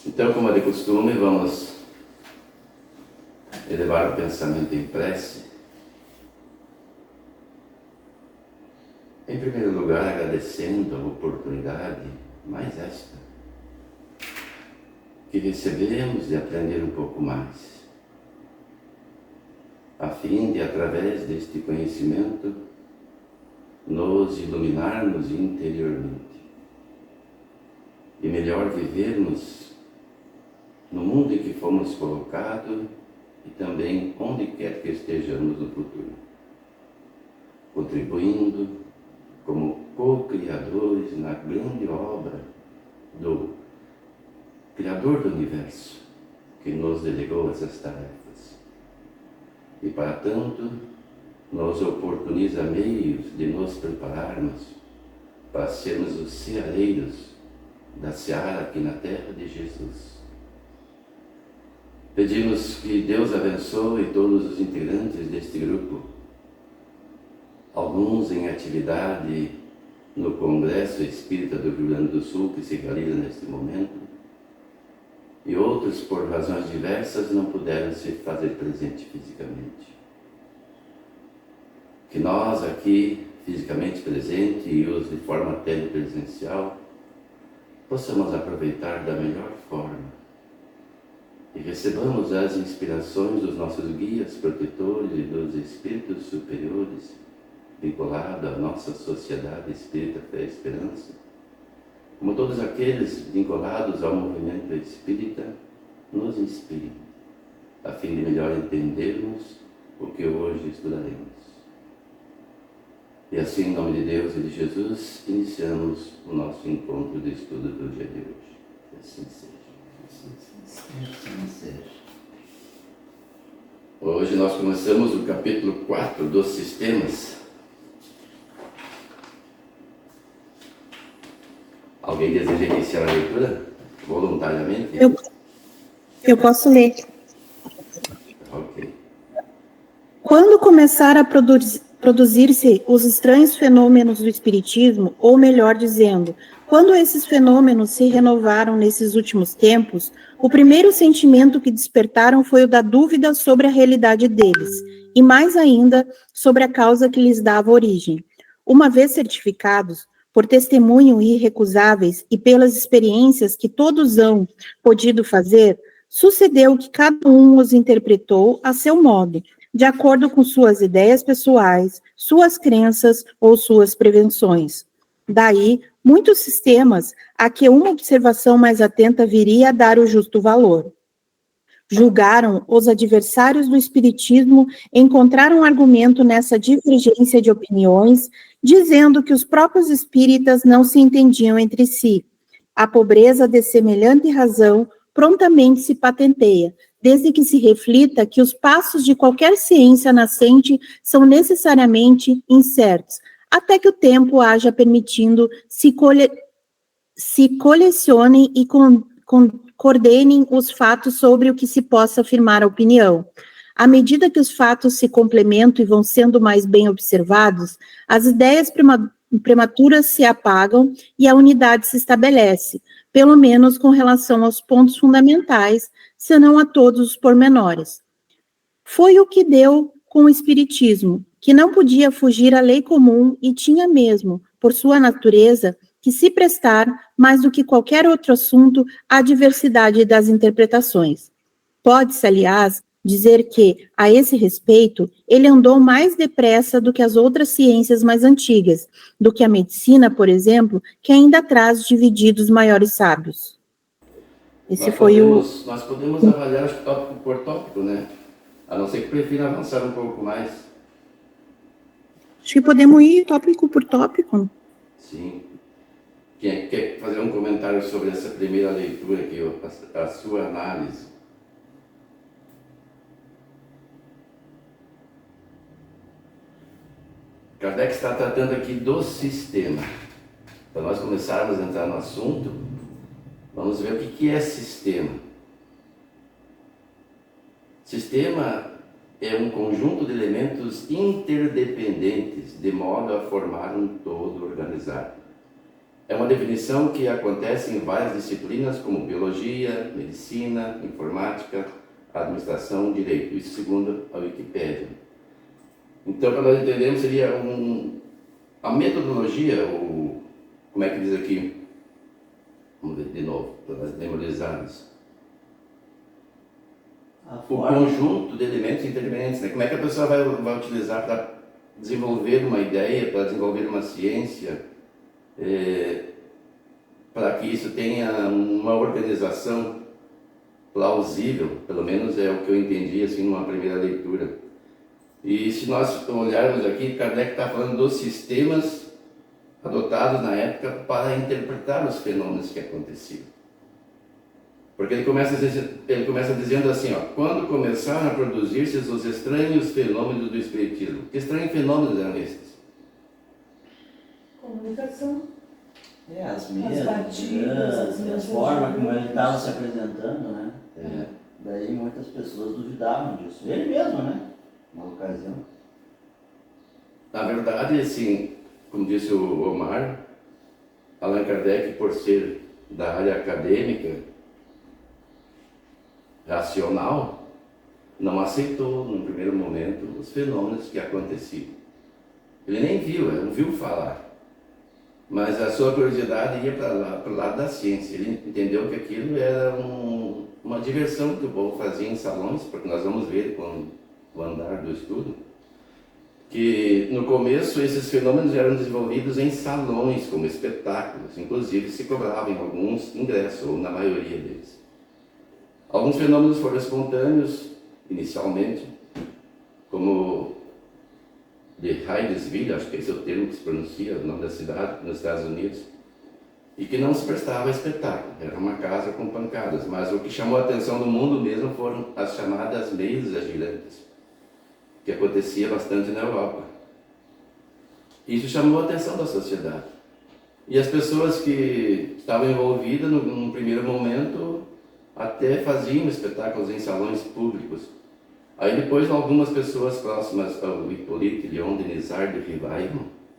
Então, como é de costume, vamos elevar o pensamento em prece. Em primeiro lugar, agradecendo a oportunidade, mais esta, que recebemos de aprender um pouco mais, a fim de, através deste conhecimento, nos iluminarmos interiormente e melhor vivermos no mundo em que fomos colocados e também onde quer que estejamos no futuro, contribuindo como co-criadores na grande obra do Criador do Universo, que nos delegou essas tarefas. E para tanto, nos oportuniza meios de nos prepararmos para sermos os ceareiros da seara aqui na terra de Jesus. Pedimos que Deus abençoe todos os integrantes deste grupo, alguns em atividade no Congresso Espírita do Rio Grande do Sul, que se realiza neste momento, e outros, por razões diversas, não puderam se fazer presente fisicamente. Que nós aqui, fisicamente presentes e os de forma telepresencial, possamos aproveitar da melhor forma e recebamos as inspirações dos nossos guias, protetores e dos espíritos superiores vinculados à nossa sociedade espírita Fé e Esperança, como todos aqueles vinculados ao movimento espírita, nos inspirem, a fim de melhor entendermos o que hoje estudaremos. E assim, em nome de Deus e de Jesus, iniciamos o nosso encontro de estudo do dia de hoje. Que assim seja. Assim seja. Hoje nós começamos o capítulo 4 dos sistemas. Alguém deseja iniciar a leitura voluntariamente? Eu posso ler. Ok. Quando começar a produzir-se os estranhos fenômenos do Espiritismo, ou melhor dizendo, quando esses fenômenos se renovaram nesses últimos tempos, o primeiro sentimento que despertaram foi o da dúvida sobre a realidade deles, e mais ainda, sobre a causa que lhes dava origem. Uma vez certificados, por testemunho irrecusáveis e pelas experiências que todos hão podido fazer, sucedeu que cada um os interpretou a seu modo, de acordo com suas ideias pessoais, suas crenças ou suas prevenções. Daí, muitos sistemas a que uma observação mais atenta viria a dar o justo valor. Julgaram os adversários do Espiritismo encontrar um argumento nessa divergência de opiniões, dizendo que os próprios espíritas não se entendiam entre si. A pobreza de semelhante razão prontamente se patenteia, desde que se reflita que os passos de qualquer ciência nascente são necessariamente incertos, até que o tempo haja permitindo se colecionem e coordenem os fatos sobre o que se possa afirmar a opinião. À medida que os fatos se complementam e vão sendo mais bem observados, as ideias prematuras se apagam e a unidade se estabelece, pelo menos com relação aos pontos fundamentais, senão a todos os pormenores. Foi o que deu com o Espiritismo, que não podia fugir à lei comum e tinha mesmo, por sua natureza, que se prestar, mais do que qualquer outro assunto, à diversidade das interpretações. Pode-se, aliás, dizer que, a esse respeito, ele andou mais depressa do que as outras ciências mais antigas, do que a medicina, por exemplo, que ainda traz divididos maiores sábios. Nós podemos avaliar acho, tópico por tópico, né? A não ser que prefira avançar um pouco mais. Acho que podemos ir tópico por tópico. Sim. Quem quer fazer um comentário sobre essa primeira leitura aqui, a sua análise? Kardec está tratando aqui do sistema. Para nós começarmos a entrar no assunto, vamos ver o que é sistema. Sistema é um conjunto de elementos interdependentes, de modo a formar um todo organizado. É uma definição que acontece em várias disciplinas como biologia, medicina, informática, administração, direito. Isso segundo a Wikipédia. Então, para nós entendermos, seria a metodologia, como é que diz aqui? Vamos ver de novo, para nós memorizarmos. O conjunto de elementos intervenientes, né? Como é que a pessoa vai utilizar para desenvolver uma ideia, para desenvolver uma ciência, para que isso tenha uma organização plausível, pelo menos é o que eu entendi assim numa primeira leitura. E se nós olharmos aqui, Kardec está falando dos sistemas adotados na época para interpretar os fenômenos que aconteciam. Porque ele começa dizendo assim, ó, quando começaram a produzir-se os estranhos fenômenos do Espiritismo. Que estranhos fenômenos eram esses? Comunicação. As mesas, as formas como ele estava se apresentando, né? Daí muitas pessoas duvidavam disso. Ele mesmo, né? Na ocasião. Na verdade, assim, como disse o Omar, Allan Kardec, por ser da área acadêmica, racional, não aceitou, no primeiro momento, os fenômenos que aconteciam. Ele nem viu, ele não viu falar. Mas a sua curiosidade ia para o lado da ciência. Ele entendeu que aquilo era uma diversão que o povo fazia em salões, porque nós vamos ver com o andar do estudo, que no começo esses fenômenos eram desenvolvidos em salões, como espetáculos, inclusive se cobravam em alguns ingressos, ou na maioria deles. Alguns fenômenos foram espontâneos, inicialmente, como de Hydesville, acho que esse é o termo que se pronuncia, o nome da cidade, nos Estados Unidos, e que não se prestava a espetáculo, era uma casa com pancadas, mas o que chamou a atenção do mundo mesmo foram as chamadas mesas girantes, que acontecia bastante na Europa. Isso chamou a atenção da sociedade. E as pessoas que estavam envolvidas, num primeiro momento, até faziam espetáculos em salões públicos. Aí depois algumas pessoas próximas ao Hippolyte Léon Denisard de Rivail,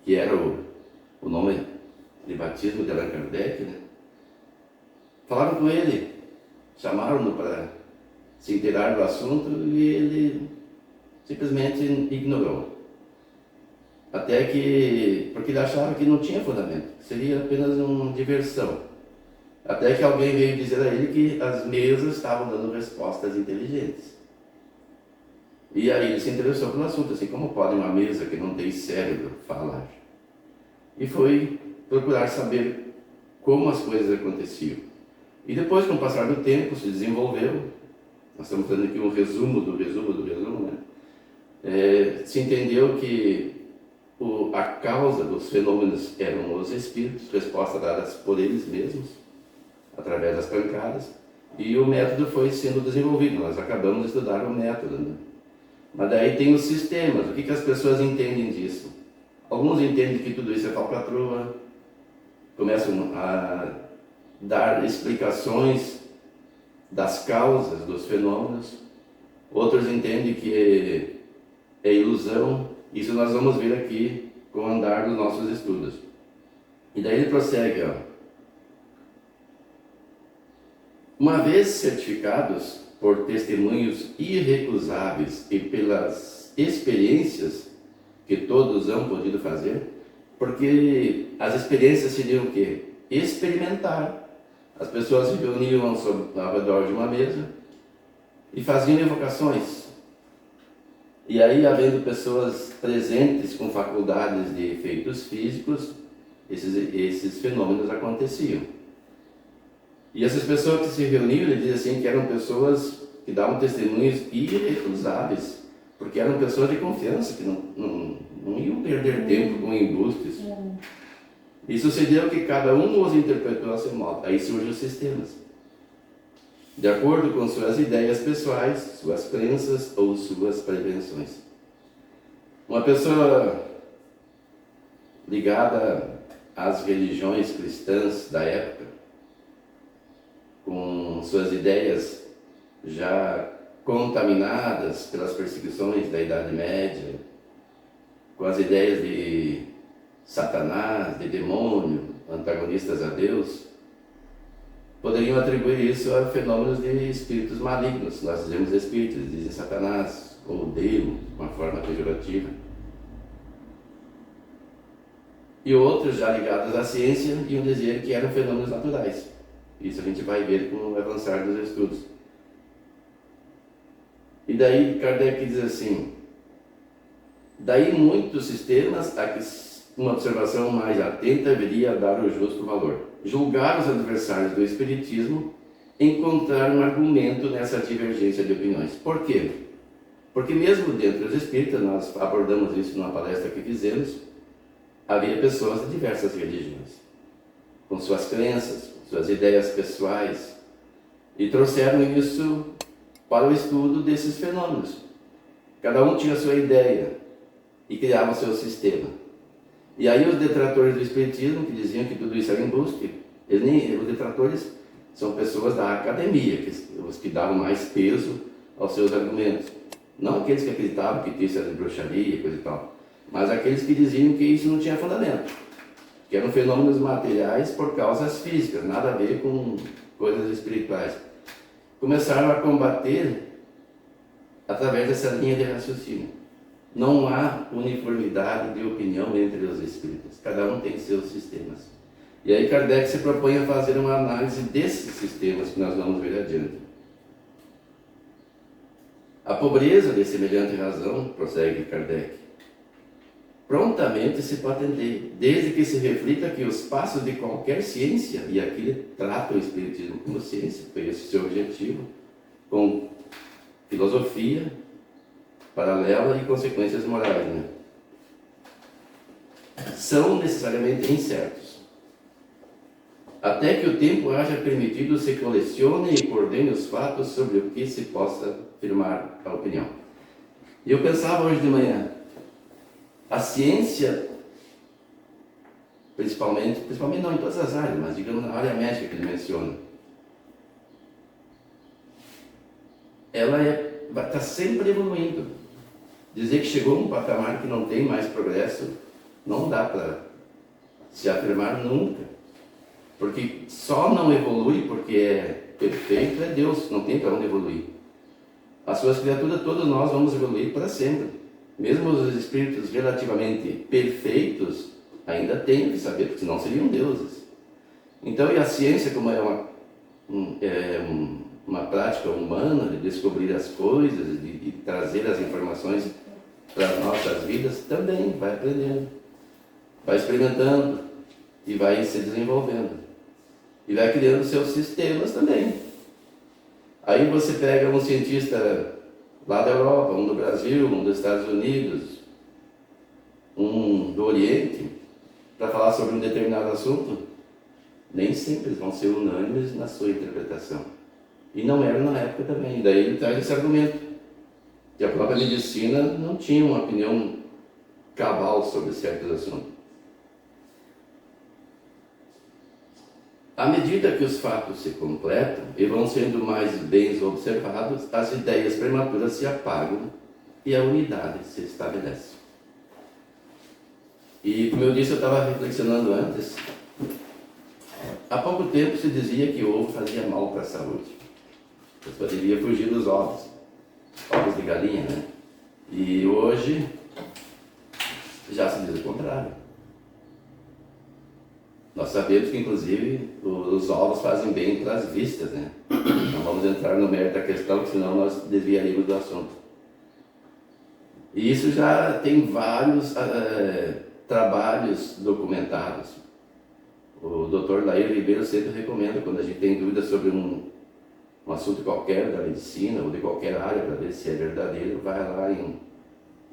que era o nome de batismo de Allan Kardec, né? Falaram com ele, chamaram-no para se inteirar do assunto e ele simplesmente ignorou. Até que, porque ele achava que não tinha fundamento, que seria apenas uma diversão. Até que alguém veio dizer a ele que as mesas estavam dando respostas inteligentes. E aí ele se interessou pelo assunto, assim, como pode uma mesa que não tem cérebro falar? E foi procurar saber como as coisas aconteciam. E depois, com o passar do tempo, se desenvolveu, nós estamos dando aqui um resumo do resumo, né? Se entendeu que a causa dos fenômenos eram os espíritos, respostas dadas por eles mesmos, através das pancadas, e o método foi sendo desenvolvido. Nós acabamos de estudar o método, né? Mas daí tem os sistemas. O que as pessoas entendem disso? Alguns entendem que tudo isso é falcatrua, começam a dar explicações das causas dos fenômenos. Outros entendem que é ilusão. Isso nós vamos ver aqui com o andar dos nossos estudos. E daí ele prossegue, ó. Uma vez certificados por testemunhos irrecusáveis e pelas experiências que todos hão podido fazer, porque as experiências seriam o quê? Experimentar. As pessoas se reuniam ao redor de uma mesa e faziam evocações. E aí, havendo pessoas presentes com faculdades de efeitos físicos, esses fenômenos aconteciam. E essas pessoas que se reuniam, ele diz assim, que eram pessoas que davam testemunhos irrecusáveis, porque eram pessoas de confiança, que não iam perder tempo com embustes. E sucedeu que cada um os interpretou a seu modo. Aí surgem os sistemas, de acordo com suas ideias pessoais, suas crenças ou suas prevenções. Uma pessoa ligada às religiões cristãs da época, com suas ideias já contaminadas pelas perseguições da Idade Média, com as ideias de Satanás, de demônio, antagonistas a Deus, poderiam atribuir isso a fenômenos de espíritos malignos. Nós dizemos espíritos, eles dizem Satanás ou Deus, de uma forma pejorativa. E outros, já ligados à ciência, iam dizer que eram fenômenos naturais. Isso a gente vai ver com o avançar dos estudos. E daí Kardec diz assim: daí muitos sistemas a que uma observação mais atenta viria a dar o justo valor. Julgar os adversários do Espiritismo, encontrar um argumento nessa divergência de opiniões. Por quê? Porque mesmo dentro dos espíritas, nós abordamos isso numa palestra que fizemos, havia pessoas de diversas religiões, com suas crenças, suas ideias pessoais, e trouxeram isso para o estudo desses fenômenos. Cada um tinha a sua ideia e criava o seu sistema. E aí os detratores do Espiritismo, que diziam que tudo isso era embuste, os detratores são pessoas da academia, os que davam mais peso aos seus argumentos. Não aqueles que acreditavam que isso era de bruxaria, coisa e tal, mas aqueles que diziam que isso não tinha fundamento, que eram fenômenos materiais por causas físicas, nada a ver com coisas espirituais. Começaram a combater através dessa linha de raciocínio. Não há uniformidade de opinião entre os espíritas, cada um tem seus sistemas. E aí Kardec se propõe a fazer uma análise desses sistemas que nós vamos ver adiante. A pobreza de semelhante razão, prossegue Kardec, prontamente se pode entender, desde que se reflita que os passos de qualquer ciência, e aqui ele trata o Espiritismo como ciência, foi esse o seu objetivo, com filosofia paralela e consequências morais, né? São necessariamente incertos. Até que o tempo haja permitido se colecione e coordene os fatos sobre o que se possa firmar a opinião. E eu pensava hoje de manhã, a ciência, principalmente não em todas as áreas, mas digamos na área médica que ele menciona, ela vai estar sempre evoluindo. Dizer que chegou a um patamar que não tem mais progresso, não dá para se afirmar nunca. Porque só não evolui porque é perfeito, é Deus, não tem para onde evoluir. As suas criaturas, todos nós vamos evoluir para sempre. Mesmo os espíritos relativamente perfeitos, ainda têm que saber, porque senão seriam deuses. Então, e a ciência, como é uma prática humana de descobrir as coisas, de trazer as informações para as nossas vidas, também vai aprendendo, vai experimentando e vai se desenvolvendo. E vai criando seus sistemas também. Aí você pega um cientista lá da Europa, um do Brasil, um dos Estados Unidos, um do Oriente, para falar sobre um determinado assunto, nem sempre vão ser unânimes na sua interpretação. E não era na época também. Daí ele traz esse argumento, que a própria medicina não tinha uma opinião cabal sobre certos assuntos. À medida que os fatos se completam e vão sendo mais bem observados, as ideias prematuras se apagam e a unidade se estabelece. E, como eu disse, eu estava reflexionando antes, há pouco tempo se dizia que o ovo fazia mal para a saúde. A pessoa devia fugir dos ovos de galinha, né? E hoje já se diz o contrário. Nós sabemos que, inclusive, os ovos fazem bem para as vistas, né? Não vamos entrar no mérito da questão, senão nós desviaríamos do assunto. E isso já tem vários trabalhos documentados. O Dr. Lair Ribeiro sempre recomenda, quando a gente tem dúvidas sobre um assunto qualquer da medicina ou de qualquer área, para ver se é verdadeiro, vai lá em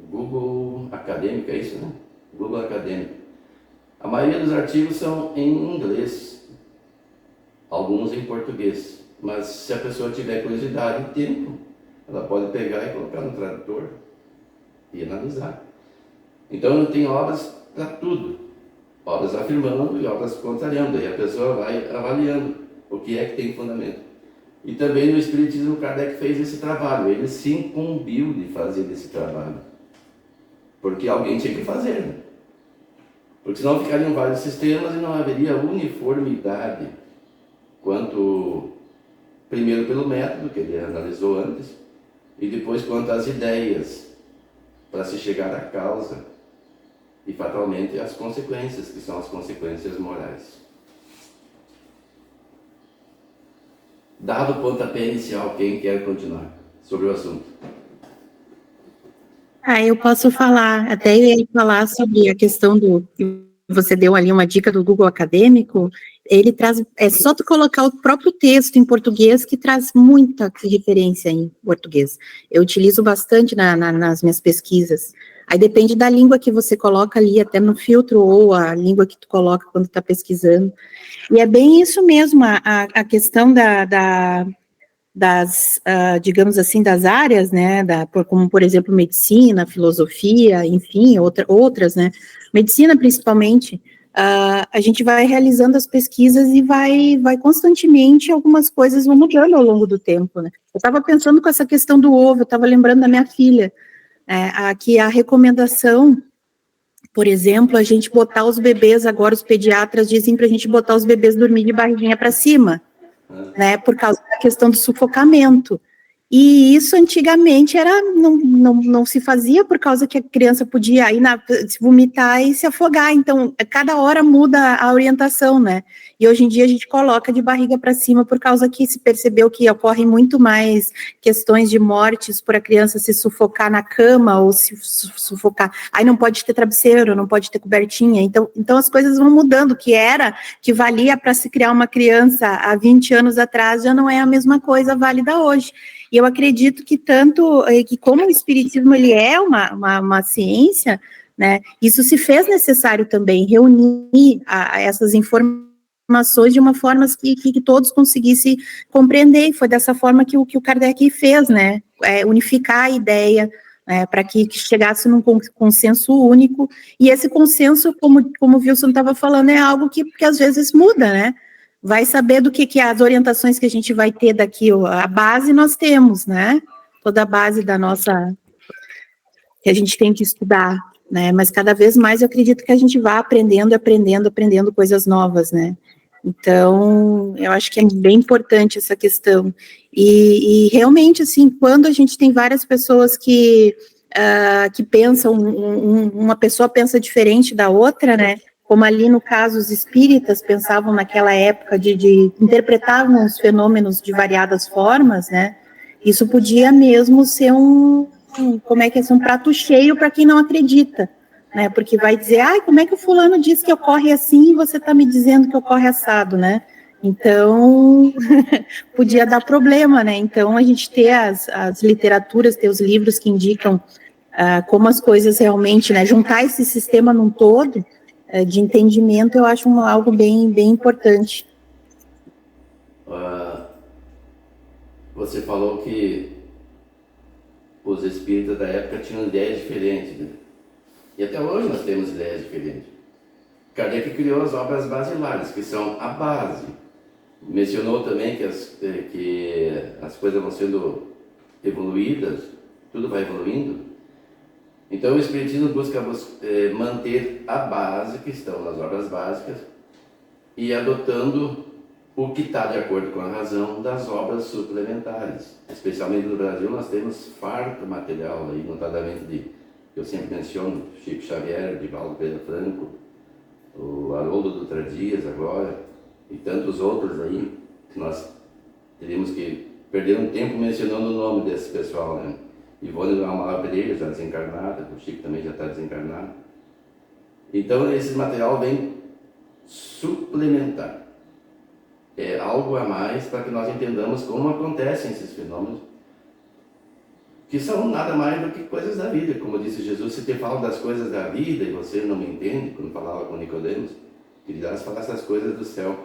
Google Acadêmico, é isso, né? Google Acadêmico. A maioria dos artigos são em inglês, alguns em português, mas se a pessoa tiver curiosidade e tempo, ela pode pegar e colocar no tradutor e analisar. Então tem obras para tudo, obras afirmando e obras contrariando, e a pessoa vai avaliando o que é que tem fundamento. E também no Espiritismo Kardec fez esse trabalho, ele se incumbiu de fazer esse trabalho, porque alguém tinha que fazer, né? Porque senão ficariam vários sistemas e não haveria uniformidade quanto, primeiro pelo método que ele analisou antes, e depois quanto às ideias para se chegar à causa e fatalmente às consequências, que são as consequências morais. Dado o pontapé inicial, quem quer continuar sobre o assunto? Eu posso falar, até ia falar sobre a questão do, você deu ali uma dica do Google Acadêmico, ele traz, é só tu colocar o próprio texto em português que traz muita referência em português. Eu utilizo bastante nas minhas pesquisas. Aí depende da língua que você coloca ali, até no filtro, ou a língua que tu coloca quando está pesquisando. E é bem isso mesmo, a questão das, digamos assim, das áreas, né, como, por exemplo, medicina, filosofia, enfim, outras, né, medicina principalmente, a gente vai realizando as pesquisas e vai constantemente, algumas coisas vão mudando ao longo do tempo, né. Eu estava pensando com essa questão do ovo, eu estava lembrando da minha filha, que a recomendação, por exemplo, a gente botar os bebês, agora os pediatras dizem para a gente botar os bebês dormir de barriguinha para cima, né, por causa da questão do sufocamento. E isso antigamente não se fazia por causa que a criança podia ir se vomitar e se afogar. Então, cada hora muda a orientação, né? E hoje em dia a gente coloca de barriga para cima por causa que se percebeu que ocorrem muito mais questões de mortes por a criança se sufocar na cama ou se sufocar. Aí não pode ter travesseiro, não pode ter cobertinha. Então as coisas vão mudando. Que valia para se criar uma criança há 20 anos atrás já não é a mesma coisa válida hoje. E eu acredito que que como o espiritismo ele é uma ciência, né, isso se fez necessário também, reunir essas informações de uma forma que todos conseguissem compreender, e foi dessa forma que o Kardec fez, né, unificar a ideia, para que chegasse num consenso único, e esse consenso, como o Wilson estava falando, é algo que às vezes muda, né, vai saber do que as orientações que a gente vai ter daqui, a base nós temos, né, toda a base da nossa, que a gente tem que estudar, né, mas cada vez mais eu acredito que a gente vai aprendendo coisas novas, né, então, eu acho que é bem importante essa questão, e realmente, assim, quando a gente tem várias pessoas que pensam, uma pessoa pensa diferente da outra, né, como ali no caso os espíritas pensavam naquela época interpretavam os fenômenos de variadas formas, né, isso podia mesmo ser um prato cheio para quem não acredita, né, porque vai dizer, como é que o fulano diz que ocorre assim e você está me dizendo que ocorre assado, né, então podia dar problema, né, então a gente ter as literaturas, ter os livros que indicam como as coisas realmente, né, juntar esse sistema num todo, de entendimento, eu acho algo bem, bem importante. Você falou que os espíritas da época tinham ideias diferentes, né? E até hoje nós temos ideias diferentes. Kardec criou as obras basilares, que são a base. Mencionou também que as coisas vão sendo evoluídas, tudo vai evoluindo. Então o Espiritismo busca manter a base, que estão nas obras básicas, e adotando o que está de acordo com a razão das obras suplementares. Especialmente no Brasil nós temos farto material, aí, notadamente eu sempre menciono Chico Xavier, Divaldo Pereira Franco, o Haroldo Dutra Dias agora, e tantos outros aí, que nós teríamos que perder um tempo mencionando o nome desse pessoal, né? Ivone Amaral Pereira, já desencarnada, o Chico também já está desencarnado. Então esse material vem suplementar. É algo a mais para que nós entendamos como acontecem esses fenômenos, que são nada mais do que coisas da vida. Como disse Jesus, se te falo das coisas da vida e você não me entende, quando falava com Nicodemos, que dirás falar essas coisas do céu.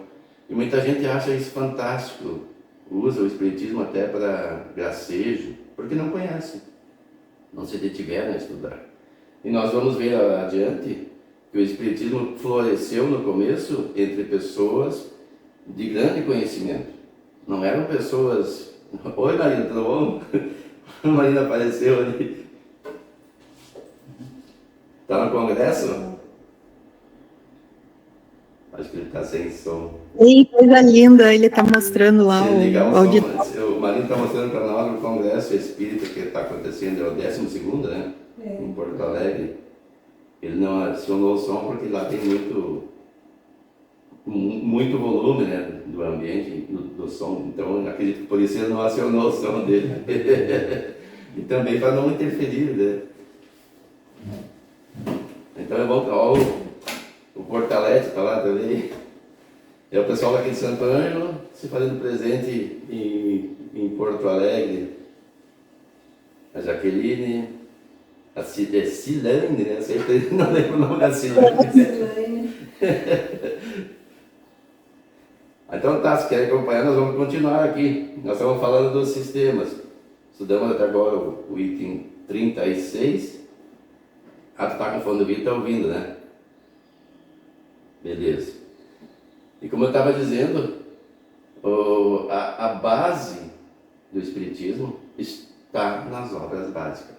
E muita gente acha isso fantástico, usa o Espiritismo até para gracejo, porque não conhece, não se detiveram a estudar. E nós vamos ver adiante que o Espiritismo floresceu no começo entre pessoas de grande conhecimento. Não eram pessoas... Oi, Marina, tudo bom? A Marina apareceu ali. Está no congresso? Acho que ele está sem som. Ei, coisa linda, ele está mostrando lá Se ligar o o auditório. som, o Marinho está mostrando para nós o congresso espírita que está acontecendo, é o 12º, né? Em Porto Alegre. Ele não acionou o som porque lá tem muito volume, né, do ambiente, do som. Então, acredito que por isso ele não acionou o som dele. E também para não interferir, né? Então é bom que o Portalete está lá também. É o pessoal aqui de Santo Ângelo se fazendo presente em Porto Alegre. A Jaqueline, a Silane, né? Sempre não lembro o nome da Silane. Então tá, se querem acompanhar, nós vamos continuar aqui. Nós estamos falando dos sistemas. Estudamos até agora o item 36. Ah, tu tá com fone do vídeo, tá ouvindo, né? Beleza. E como eu estava dizendo, a base do Espiritismo está nas obras básicas.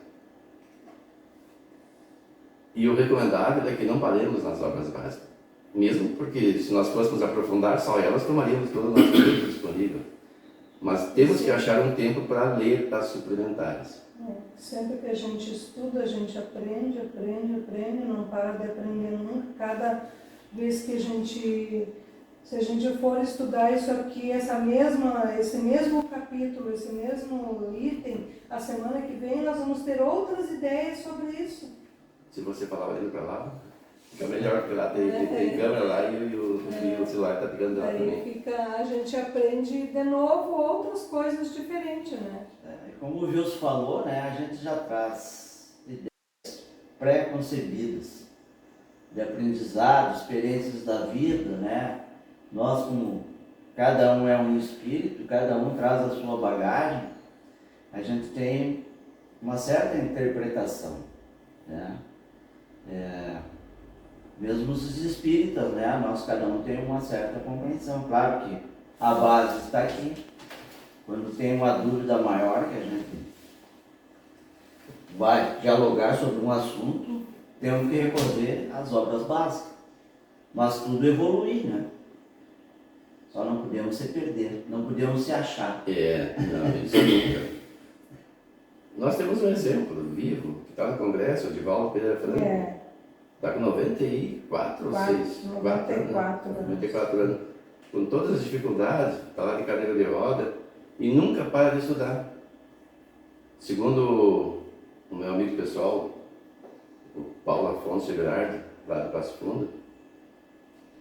E o recomendável é que não paremos nas obras básicas. Mesmo porque se nós fôssemos aprofundar só elas, tomaríamos todo o nosso tempo disponível. Mas temos que achar um tempo para ler as suplementares. Sempre que a gente estuda, a gente aprende, não para de aprender nunca. Cada vez que se a gente for estudar isso aqui, esse mesmo capítulo, esse mesmo item, a semana que vem nós vamos ter outras ideias sobre isso. Se você falar indo para lá, fica melhor, porque lá tem câmera lá e o celular está pegando lá também. A gente aprende de novo outras coisas diferentes, né? Como o Gilson falou, né, a gente já traz ideias pré-concebidas de aprendizado, experiências da vida, né? Nós, como cada um é um espírito, cada um traz a sua bagagem, a gente tem uma certa interpretação, né? Mesmo os espíritas, né? Nós, cada um tem uma certa compreensão. Claro que a base está aqui. Quando tem uma dúvida maior que a gente vai dialogar sobre um assunto, temos que recorrer às obras básicas. Mas tudo evolui, né? Só não podemos se perder, não podemos se achar. Não, isso nunca. Nós temos um exemplo vivo, que está no Congresso, o Divaldo Pereira Franco. Está com 94 ou 94 anos. Com todas as dificuldades, está lá de cadeira de roda e nunca para de estudar. Segundo o meu amigo pessoal, o Paulo Afonso Everardi, lá de Passo Fundo,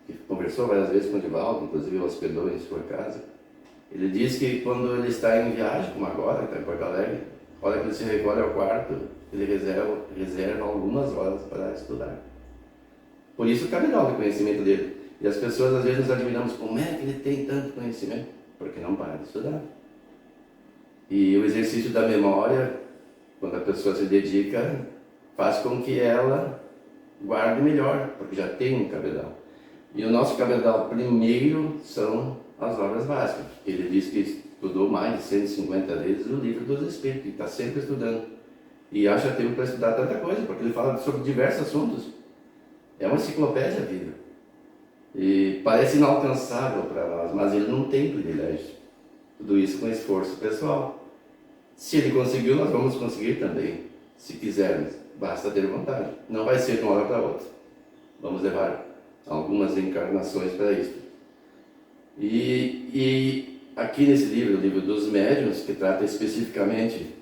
que conversou várias vezes com o Divaldo, inclusive o hospedou em sua casa, ele diz que quando ele está em viagem, como agora, que está em Porto Alegre, a hora que ele se recolhe ao quarto, ele reserva algumas horas para estudar. Por isso o cabedal do conhecimento dele. E as pessoas às vezes nos admiramos, como é que ele tem tanto conhecimento? Porque não para de estudar. E o exercício da memória, quando a pessoa se dedica, faz com que ela guarde melhor, porque já tem um cabedal. E o nosso cabedal primeiro são as obras básicas. Ele diz que estudou mais de 150 vezes o Livro dos Espíritos, e está sempre estudando. E acha tempo para estudar tanta coisa, porque ele fala sobre diversos assuntos. É uma enciclopédia viva. E parece inalcançável para nós, mas ele não tem privilégio. Tudo isso com esforço pessoal. Se ele conseguiu, nós vamos conseguir também. Se quisermos, basta ter vontade. Não vai ser de uma hora para outra. Vamos levar algumas encarnações para isso. E aqui nesse livro, o Livro dos Médiuns, que trata especificamente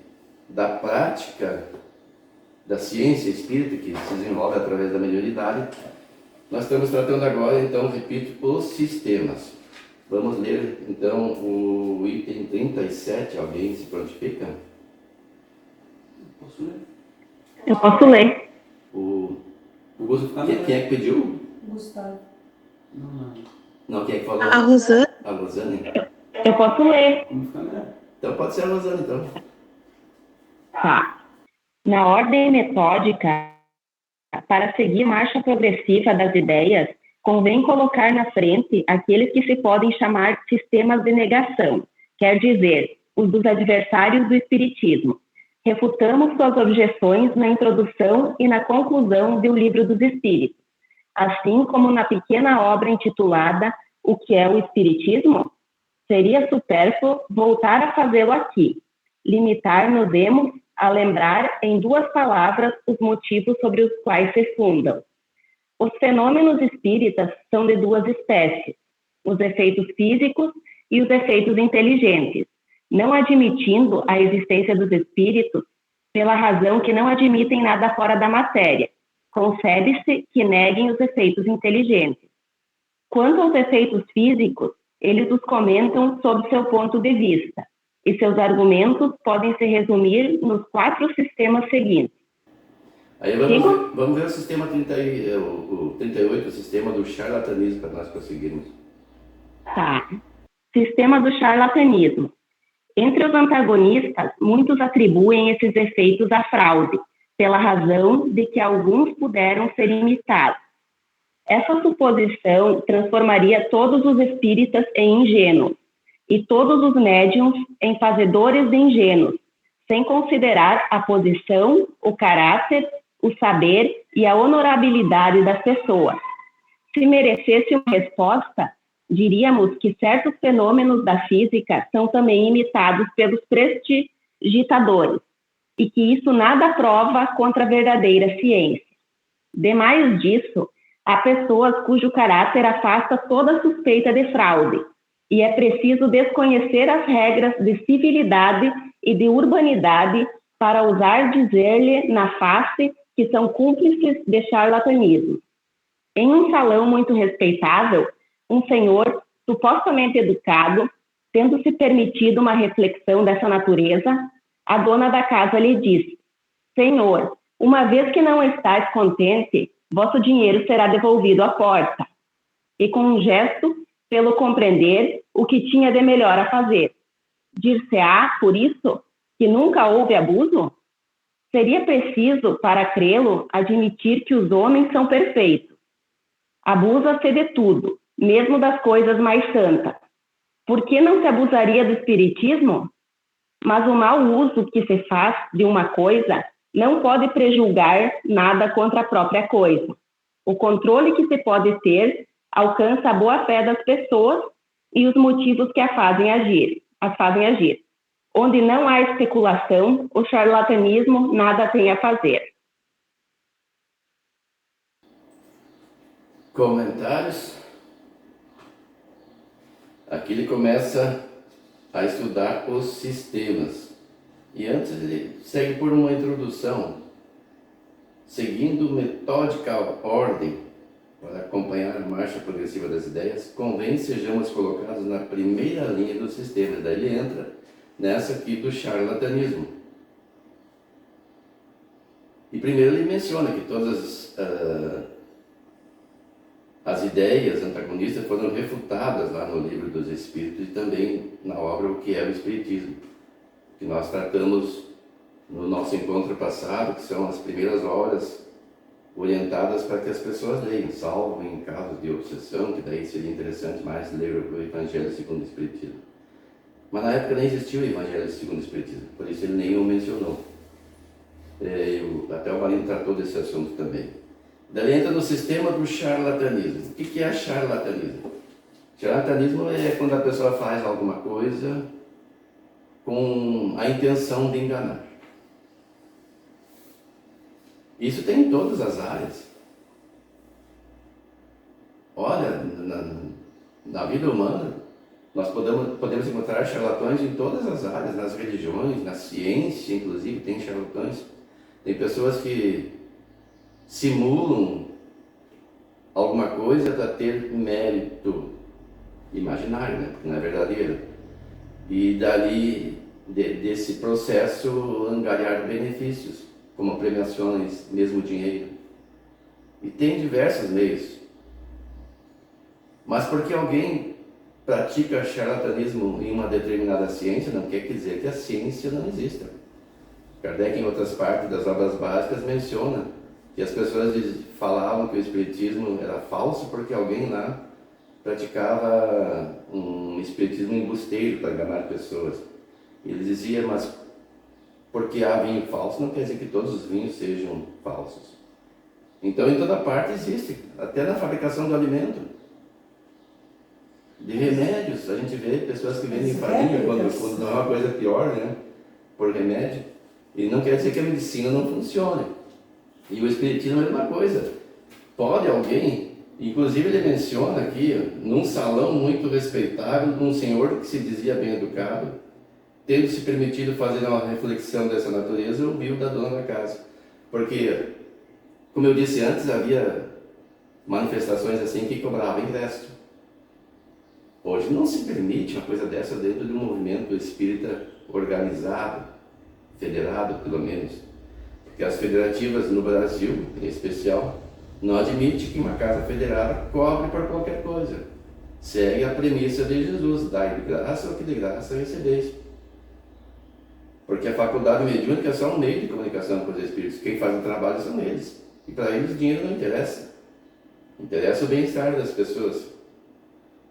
da prática da ciência espírita que se desenvolve através da mediunidade, nós estamos tratando agora, então, repito, os sistemas. Vamos ler, então, o item 37. Alguém se prontifica? Posso ler? Eu posso ler. O Gustavo, quem é que pediu? Gustavo. Não, quem é que falou? A Rosane. A Rosane? Eu posso ler. Então pode ser a Rosane, então. Tá. Na ordem metódica, para seguir marcha progressiva das ideias, convém colocar na frente aqueles que se podem chamar sistemas de negação, quer dizer, os dos adversários do Espiritismo. Refutamos suas objeções na introdução e na conclusão do Livro dos Espíritos. assim como na pequena obra intitulada O que é o Espiritismo? Seria supérfluo voltar a fazê-lo aqui. Limitar-nos-emos a lembrar em 2 palavras os motivos sobre os quais se fundam. Os fenômenos espíritas são de 2 espécies, os efeitos físicos e os efeitos inteligentes, não admitindo a existência dos espíritos pela razão que não admitem nada fora da matéria. Concebe-se que neguem os efeitos inteligentes. Quanto aos efeitos físicos, eles os comentam sob seu ponto de vista, e seus argumentos podem se resumir nos 4 sistemas seguintes. Aí vamos ver o sistema 38, o sistema do charlatanismo, para nós conseguirmos. Tá. Sistema do charlatanismo. Entre os antagonistas, muitos atribuem esses efeitos à fraude, pela razão de que alguns puderam ser imitados. Essa suposição transformaria todos os espíritas em ingênuos, e todos os médiums em fazedores de ingênuos, sem considerar a posição, o caráter, o saber e a honorabilidade das pessoas. Se merecesse uma resposta, diríamos que certos fenômenos da física são também imitados pelos prestidigitadores, e que isso nada prova contra a verdadeira ciência. Demais disso, há pessoas cujo caráter afasta toda suspeita de fraude, e é preciso desconhecer as regras de civilidade e de urbanidade para ousar dizer-lhe na face que são cúmplices de charlatanismo. Em um salão muito respeitável, um senhor supostamente educado, tendo se permitido uma reflexão dessa natureza, a dona da casa lhe disse: Senhor, uma vez que não estáis contente, vosso dinheiro será devolvido à porta. E com um gesto, pelo compreender o que tinha de melhor a fazer. Dir-se-á, por isso, que nunca houve abuso? Seria preciso, para crê-lo, admitir que os homens são perfeitos. Abusa-se de tudo, mesmo das coisas mais santas. Por que não se abusaria do espiritismo? Mas o mau uso que se faz de uma coisa não pode prejulgar nada contra a própria coisa. O controle que se pode ter alcança a boa-fé das pessoas e os motivos que as fazem agir. Onde não há especulação, o charlatanismo nada tem a fazer. Comentários. Aqui ele começa a estudar os sistemas. E antes ele segue por uma introdução, seguindo metódica ordem para acompanhar a marcha progressiva das ideias, convém sejamos colocados na primeira linha do sistema. Daí ele entra nessa aqui do charlatanismo. E primeiro ele menciona que todas as ideias antagonistas foram refutadas lá no Livro dos Espíritos e também na obra O que é o Espiritismo, que nós tratamos no nosso encontro passado, que são as primeiras obras orientadas para que as pessoas leiam, salvo em casos de obsessão, que daí seria interessante mais ler o Evangelho segundo o Espiritismo. Mas na época nem existia o Evangelho segundo o Espiritismo, por isso ele nem o mencionou. Até o Marino tratou desse assunto também. Daí entra no sistema do charlatanismo. O que é charlatanismo? Charlatanismo é quando a pessoa faz alguma coisa com a intenção de enganar. Isso tem em todas as áreas. Olha, na vida humana, nós podemos encontrar charlatões em todas as áreas, nas religiões, na ciência, inclusive, tem charlatões. Tem pessoas que simulam alguma coisa para ter mérito imaginário, né? Porque não é verdadeiro. E dali, desse processo, angariar benefícios, como premiações, mesmo dinheiro. E tem diversos meios. Mas porque alguém pratica charlatanismo em uma determinada ciência, não quer dizer que a ciência não exista. Kardec, em outras partes das obras básicas, menciona que as pessoas falavam que o espiritismo era falso porque alguém lá praticava um espiritismo embusteiro para enganar pessoas. E ele dizia, mas porque há vinho falso, não quer dizer que todos os vinhos sejam falsos. Então, em toda parte existe, até na fabricação do alimento. De remédios, a gente vê pessoas que vendem farinha quando não é uma coisa pior, né? Por remédio. E não quer dizer que a medicina não funcione. E o espiritismo é a mesma coisa. Pode alguém, inclusive ele menciona aqui, num salão muito respeitável, de um senhor que se dizia bem educado, tendo se permitido fazer uma reflexão dessa natureza, ouviu da dona da casa. Porque, como eu disse antes, havia manifestações assim que cobravam ingresso. Hoje não se permite uma coisa dessa dentro de um movimento espírita organizado, federado pelo menos. Porque as federativas no Brasil, em especial, não admitem que uma casa federada cobre por qualquer coisa. Segue a premissa de Jesus, dai de graça o que de graça recebeis. Porque a faculdade mediúnica é só um meio de comunicação com os espíritos. Quem faz o trabalho são eles. E para eles o dinheiro não interessa. Interessa o bem-estar das pessoas.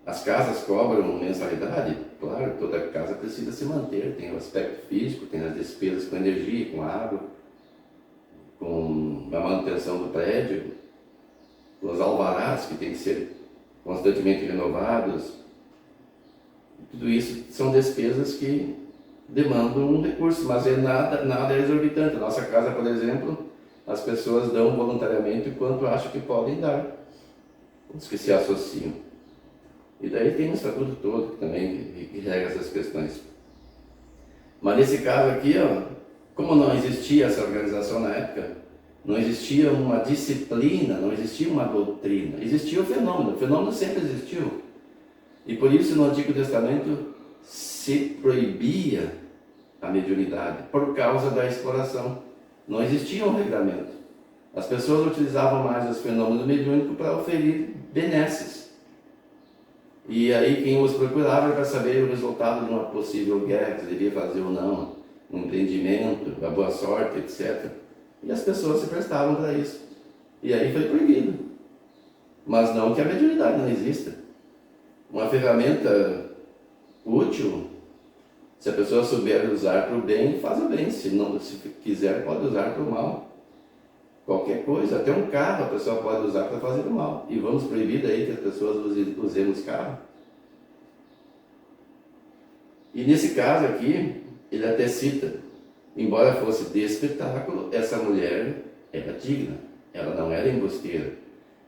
As casas cobram mensalidade? Claro, toda casa precisa se manter. Tem o aspecto físico, tem as despesas com energia, com água, com a manutenção do prédio, os alvarás que têm que ser constantemente renovados. Tudo isso são despesas que demandam um recurso, mas nada é exorbitante. Na nossa casa, por exemplo, as pessoas dão voluntariamente o quanto acham que podem dar, os que se associam. E daí tem um estatuto todo também que rega essas questões. Mas nesse caso aqui, ó, como não existia essa organização na época, não existia uma disciplina, não existia uma doutrina, existia o fenômeno sempre existiu. E por isso no Antigo Testamento se proibia a mediunidade, por causa da exploração. Não existia um regramento. As pessoas utilizavam mais os fenômenos mediúnicos para oferir benesses. E aí quem os procurava para saber o resultado de uma possível guerra, que devia fazer ou não, um empreendimento, a boa sorte, etc. E as pessoas se prestavam para isso. E aí foi proibido. Mas não que a mediunidade não exista. Uma ferramenta útil, se a pessoa souber usar para o bem, faz o bem. Se quiser, pode usar para o mal. Qualquer coisa, até um carro a pessoa pode usar para fazer o mal. E vamos proibir daí que as pessoas usemos carro. E nesse caso aqui, ele até cita, embora fosse de espetáculo, essa mulher era digna, ela não era embusteira.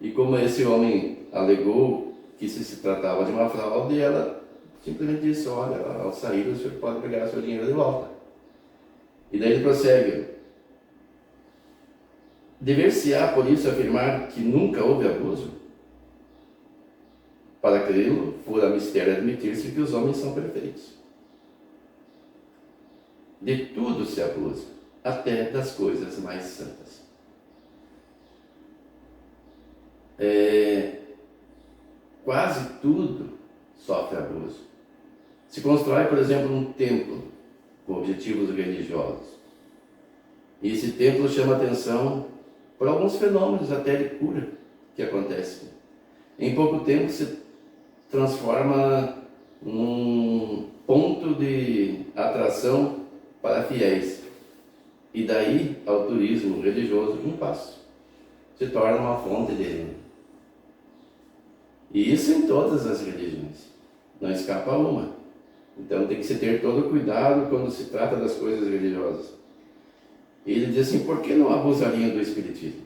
E como esse homem alegou que se tratava de uma fraude, ela simplesmente disse, olha, ao sair o senhor pode pegar seu dinheiro de volta. E daí ele prossegue. Dever-se-á, por isso, afirmar que nunca houve abuso? Para crê-lo, fora mistério admitir-se que os homens são perfeitos. De tudo se abusa, até das coisas mais santas. Quase tudo sofre abuso. Se constrói, por exemplo, um templo com objetivos religiosos. E esse templo chama atenção por alguns fenômenos até de cura que acontecem. Em pouco tempo se transforma num ponto de atração para fiéis. E daí ao turismo religioso um passo. Se torna uma fonte de... E isso em todas as religiões. Não escapa uma. Então tem que se ter todo cuidado quando se trata das coisas religiosas. E ele diz assim, por que não abusariam do espiritismo?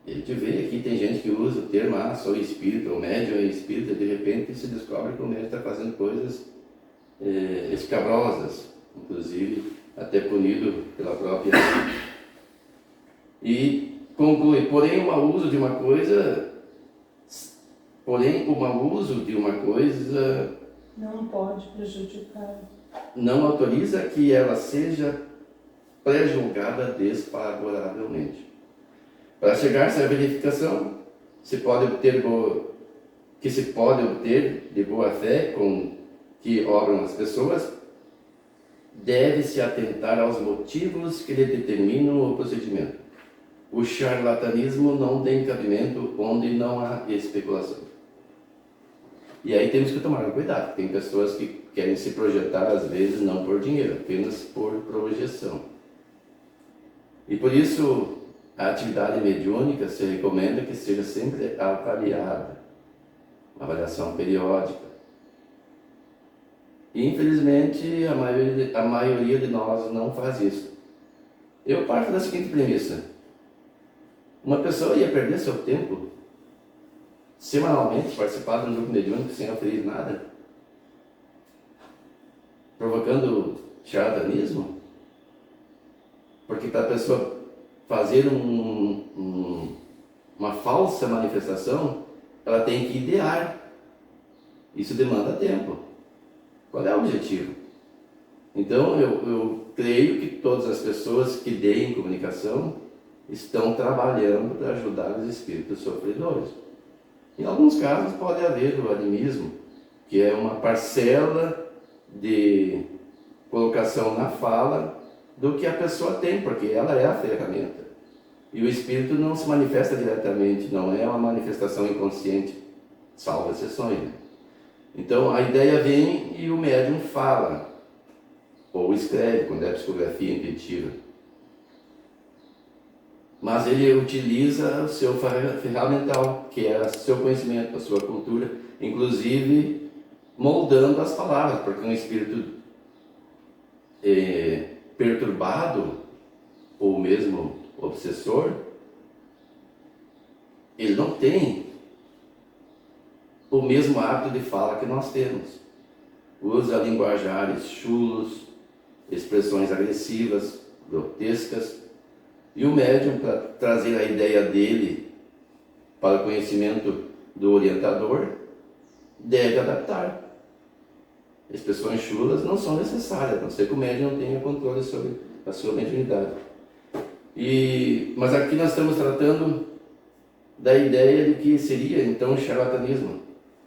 E a gente vê aqui, tem gente que usa o termo, sou espírita, ou médium é espírita, de repente se descobre que o médium está fazendo coisas escabrosas, inclusive até punido pela própria... E conclui, porém o mau uso de uma coisa não pode prejudicar. Não autoriza que ela seja pré-julgada desfavoravelmente. Para chegar-se à verificação, que se pode obter de boa fé com que obram as pessoas, deve-se atentar aos motivos que lhe determinam o procedimento. O charlatanismo não tem cabimento onde não há especulação. E aí temos que tomar cuidado. Tem pessoas que querem se projetar, às vezes, não por dinheiro, apenas por projeção. E por isso, a atividade mediúnica se recomenda que seja sempre avaliada, uma avaliação periódica. E, infelizmente, a maioria de nós não faz isso. Eu parto da seguinte premissa: uma pessoa ia perder seu tempo semanalmente participar de um grupo mediúnico sem oferir nada, provocando charlatanismo? Porque para a pessoa fazer uma falsa manifestação, ela tem que idear. Isso demanda tempo. Qual é o objetivo? Então, eu creio que todas as pessoas que deem comunicação estão trabalhando para ajudar os espíritos sofredores. Em alguns casos pode haver o animismo, que é uma parcela de colocação na fala do que a pessoa tem, porque ela é a ferramenta. E o espírito não se manifesta diretamente, não é uma manifestação inconsciente, salvo exceções, né? Então a ideia vem e o médium fala, ou escreve, quando é psicografia intuitiva. Mas ele utiliza o seu ferramental, que é o seu conhecimento, a sua cultura, inclusive moldando as palavras, porque um espírito perturbado, ou mesmo obsessor, ele não tem o mesmo hábito de fala que nós temos. Usa linguajares chulos, expressões agressivas, grotescas, e o médium, para trazer a ideia dele para o conhecimento do orientador, deve adaptar. Expressões chulas não são necessárias, a não ser que o médium não tenha controle sobre a sua mediunidade. Mas aqui nós estamos tratando da ideia de que seria então charlatanismo.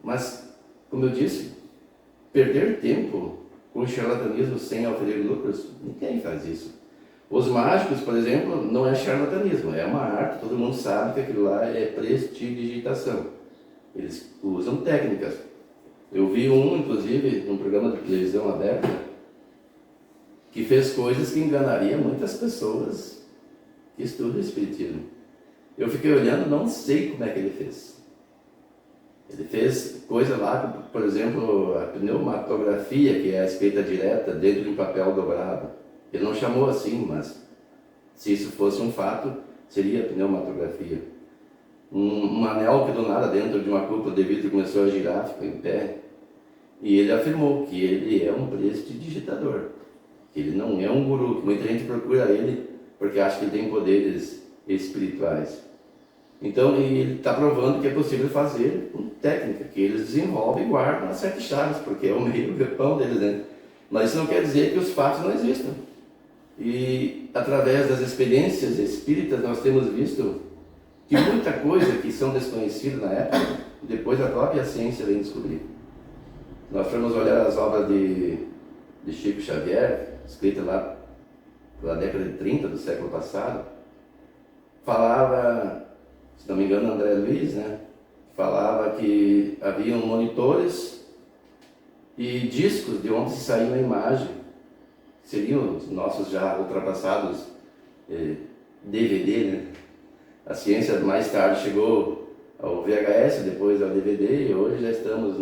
Mas, como eu disse, perder tempo com charlatanismo sem oferecer lucros, ninguém faz isso. Os mágicos, por exemplo, não é charlatanismo, é uma arte, todo mundo sabe que aquilo lá é prestidigitação. Eles usam técnicas. Eu vi inclusive, num programa de televisão aberta, que fez coisas que enganariam muitas pessoas que estudam espiritismo. Eu fiquei olhando, não sei como é que ele fez. Ele fez coisa lá, por exemplo, a pneumatografia, que é a escrita direta dentro de um papel dobrado. Ele não chamou assim, mas se isso fosse um fato, seria pneumatografia. Um anel que do nada dentro de uma cúpula de vidro começou a girar, ficou em pé. E ele afirmou que ele é um prestidigitador, que ele não é um guru, que muita gente procura ele porque acha que ele tem poderes espirituais. Então ele está provando que é possível fazer com técnica, que eles desenvolvem e guardam as 7 chaves, porque é o meio de pão deles, né? Mas isso não quer dizer que os fatos não existam. E através das experiências espíritas nós temos visto que muita coisa que são desconhecidas na época, depois a própria ciência vem descobrir. Nós fomos olhar as obras de Chico Xavier, escritas lá pela década de 30 do século passado. Falava, se não me engano, André Luiz, né? Falava que haviam monitores e discos de onde se saía a imagem. Seriam os nossos já ultrapassados DVD, né? A ciência mais tarde chegou ao VHS, depois ao DVD, e hoje já estamos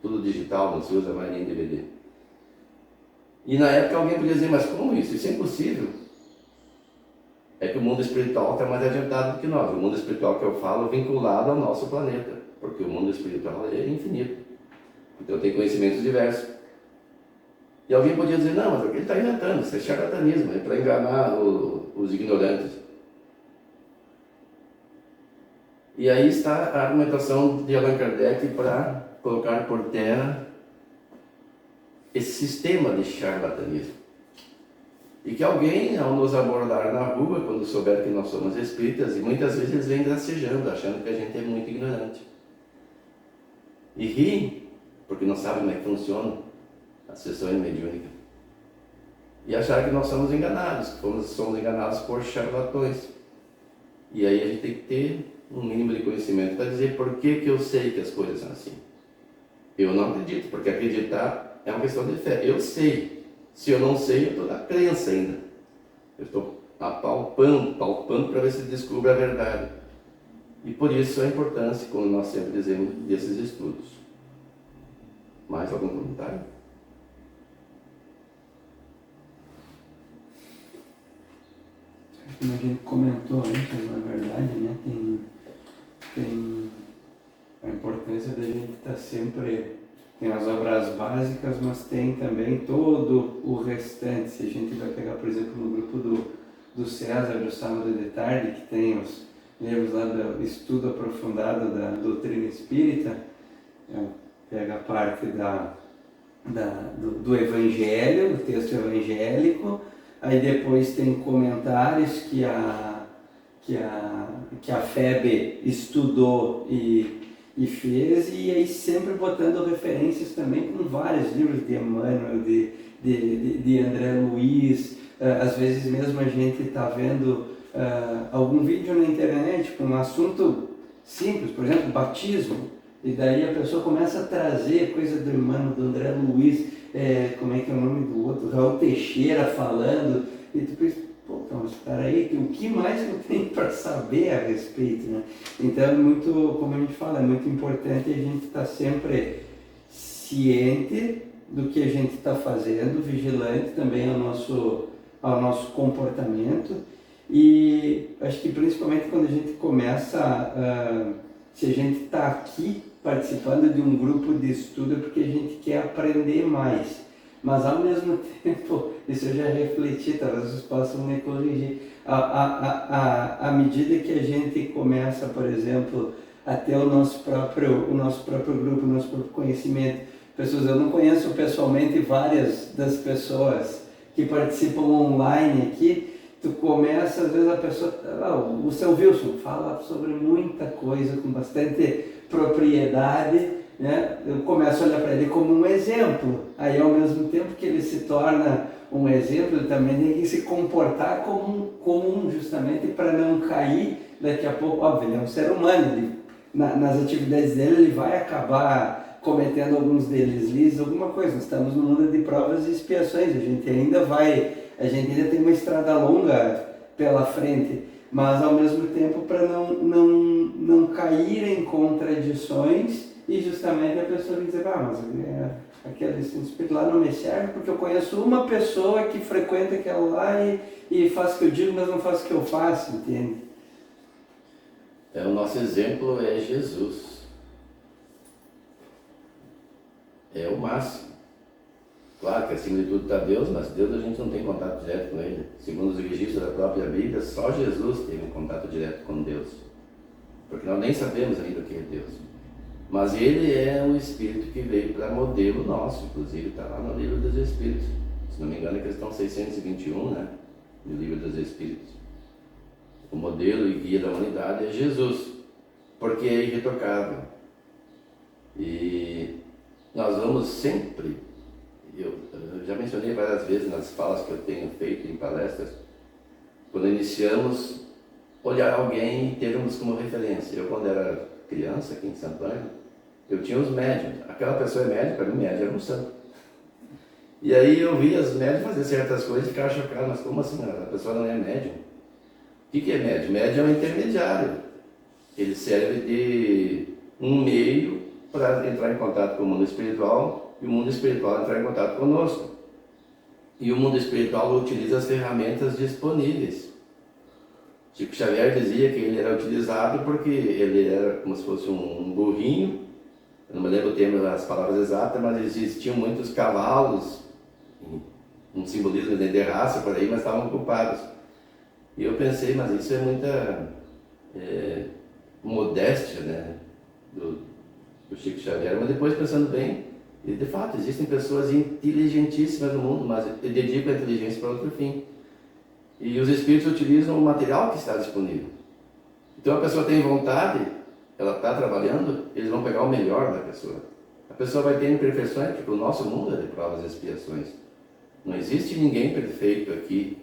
tudo digital, não se usa mais nem DVD. E na época alguém podia dizer, mas como isso? Isso é impossível. É que o mundo espiritual está mais adiantado do que nós. O mundo espiritual que eu falo é vinculado ao nosso planeta, porque o mundo espiritual é infinito. Então tem conhecimentos diversos. E alguém podia dizer, não, mas ele está inventando, isso é charlatanismo, é para enganar os ignorantes. E aí está a argumentação de Allan Kardec para colocar por terra esse sistema de charlatanismo. E que alguém, ao nos abordar na rua, quando souber que nós somos espíritas, e muitas vezes eles vêm gracejando, achando que a gente é muito ignorante. E riem, porque não sabem como é que funciona as sessões mediúnicas. E achar que nós somos enganados, que somos enganados por charlatões. E aí a gente tem que ter um mínimo de conhecimento para dizer por que eu sei que as coisas são assim. Eu não acredito, porque acreditar é uma questão de fé. Eu sei. Se eu não sei, eu estou na crença ainda. Eu estou palpando para ver se descobre a verdade. E por isso a importância, como nós sempre dizemos, desses estudos. Mais algum comentário? Como a gente comentou antes, na verdade, né, tem a importância da gente estar sempre, tem as obras básicas, mas tem também todo o restante. Se a gente vai pegar, por exemplo, no grupo do César, do Sábado de Tarde, que tem os livros lá do estudo aprofundado da doutrina espírita, pega a parte do evangelho, o texto evangélico, aí depois tem comentários que a FEB estudou e fez, e aí sempre botando referências também com vários livros de Emmanuel, de André Luiz. Às vezes mesmo a gente está vendo algum vídeo na internet com um assunto simples, por exemplo, batismo, e daí a pessoa começa a trazer coisa do Emmanuel, do André Luiz, como é que é o nome do outro, Raul Teixeira falando, e tu pensa, pô, então, espera aí, o que mais eu tenho para saber a respeito, né? Então é muito, como a gente fala, é muito importante a gente estar sempre ciente do que a gente está fazendo, vigilante também ao nosso comportamento, e acho que principalmente quando a gente começa, se a gente está aqui participando de um grupo de estudo é porque a gente quer aprender mais. Mas ao mesmo tempo, isso eu já refleti, talvez vocês possam me corrigir, à medida que a gente começa, por exemplo, a ter o nosso próprio grupo, o nosso próprio conhecimento, pessoas, eu não conheço pessoalmente várias das pessoas que participam online aqui, tu começa, às vezes a pessoa, o seu Wilson fala sobre muita coisa, com bastante propriedade, né? Eu começo a olhar para ele como um exemplo, aí ao mesmo tempo que ele se torna um exemplo, ele também tem que se comportar como um justamente para não cair daqui a pouco. Óbvio, ele é um ser humano, ele, nas atividades dele ele vai acabar cometendo alguns deslizes, alguma coisa. Nós estamos no mundo de provas e expiações, a gente ainda tem uma estrada longa pela frente, mas ao mesmo tempo para não cair em contradições. E justamente a pessoa vai dizer, mas aquele espírito lá não me serve porque eu conheço uma pessoa que frequenta aquela lá e faz o que eu digo, mas não faz o que eu faço, entende? O nosso exemplo é Jesus. É o máximo. Claro que acima de tudo está Deus, mas Deus a gente não tem contato direto com Ele. Segundo os registros da própria Bíblia, só Jesus teve um contato direto com Deus. Porque nós nem sabemos ainda o que é Deus. Mas ele é um espírito que veio para modelo nosso, inclusive está lá no livro dos Espíritos. Se não me engano é questão 621, né? Do livro dos Espíritos. O modelo e guia da humanidade é Jesus, porque é irretocável. E nós vamos sempre, eu já mencionei várias vezes nas falas que eu tenho feito em palestras, quando iniciamos, olhar alguém e termos como referência. Eu, quando era criança aqui em Santo Ângelo, eu tinha os médiums. Aquela pessoa é médium, para mim médium era um santo. E aí eu via os médiums fazer certas coisas e ficava chocado, mas como assim? A pessoa não é médium? O que é médium? Médium é um intermediário. Ele serve de um meio para entrar em contato com o mundo espiritual e o mundo espiritual entrar em contato conosco. E o mundo espiritual utiliza as ferramentas disponíveis. Chico Xavier dizia que ele era utilizado porque ele era como se fosse um burrinho, eu não me lembro o termo das palavras exatas, mas existiam muitos cavalos, um simbolismo de raça por aí, mas estavam ocupados. E eu pensei, mas isso é muita modéstia, né, do Chico Xavier. Mas depois, pensando bem, de fato, existem pessoas inteligentíssimas no mundo, mas dedicam a inteligência para outro fim. E os espíritos utilizam o material que está disponível. Então a pessoa tem vontade, ela está trabalhando, eles vão pegar o melhor da pessoa. A pessoa vai ter imperfeições, porque o nosso mundo é de provas e expiações. Não existe ninguém perfeito aqui.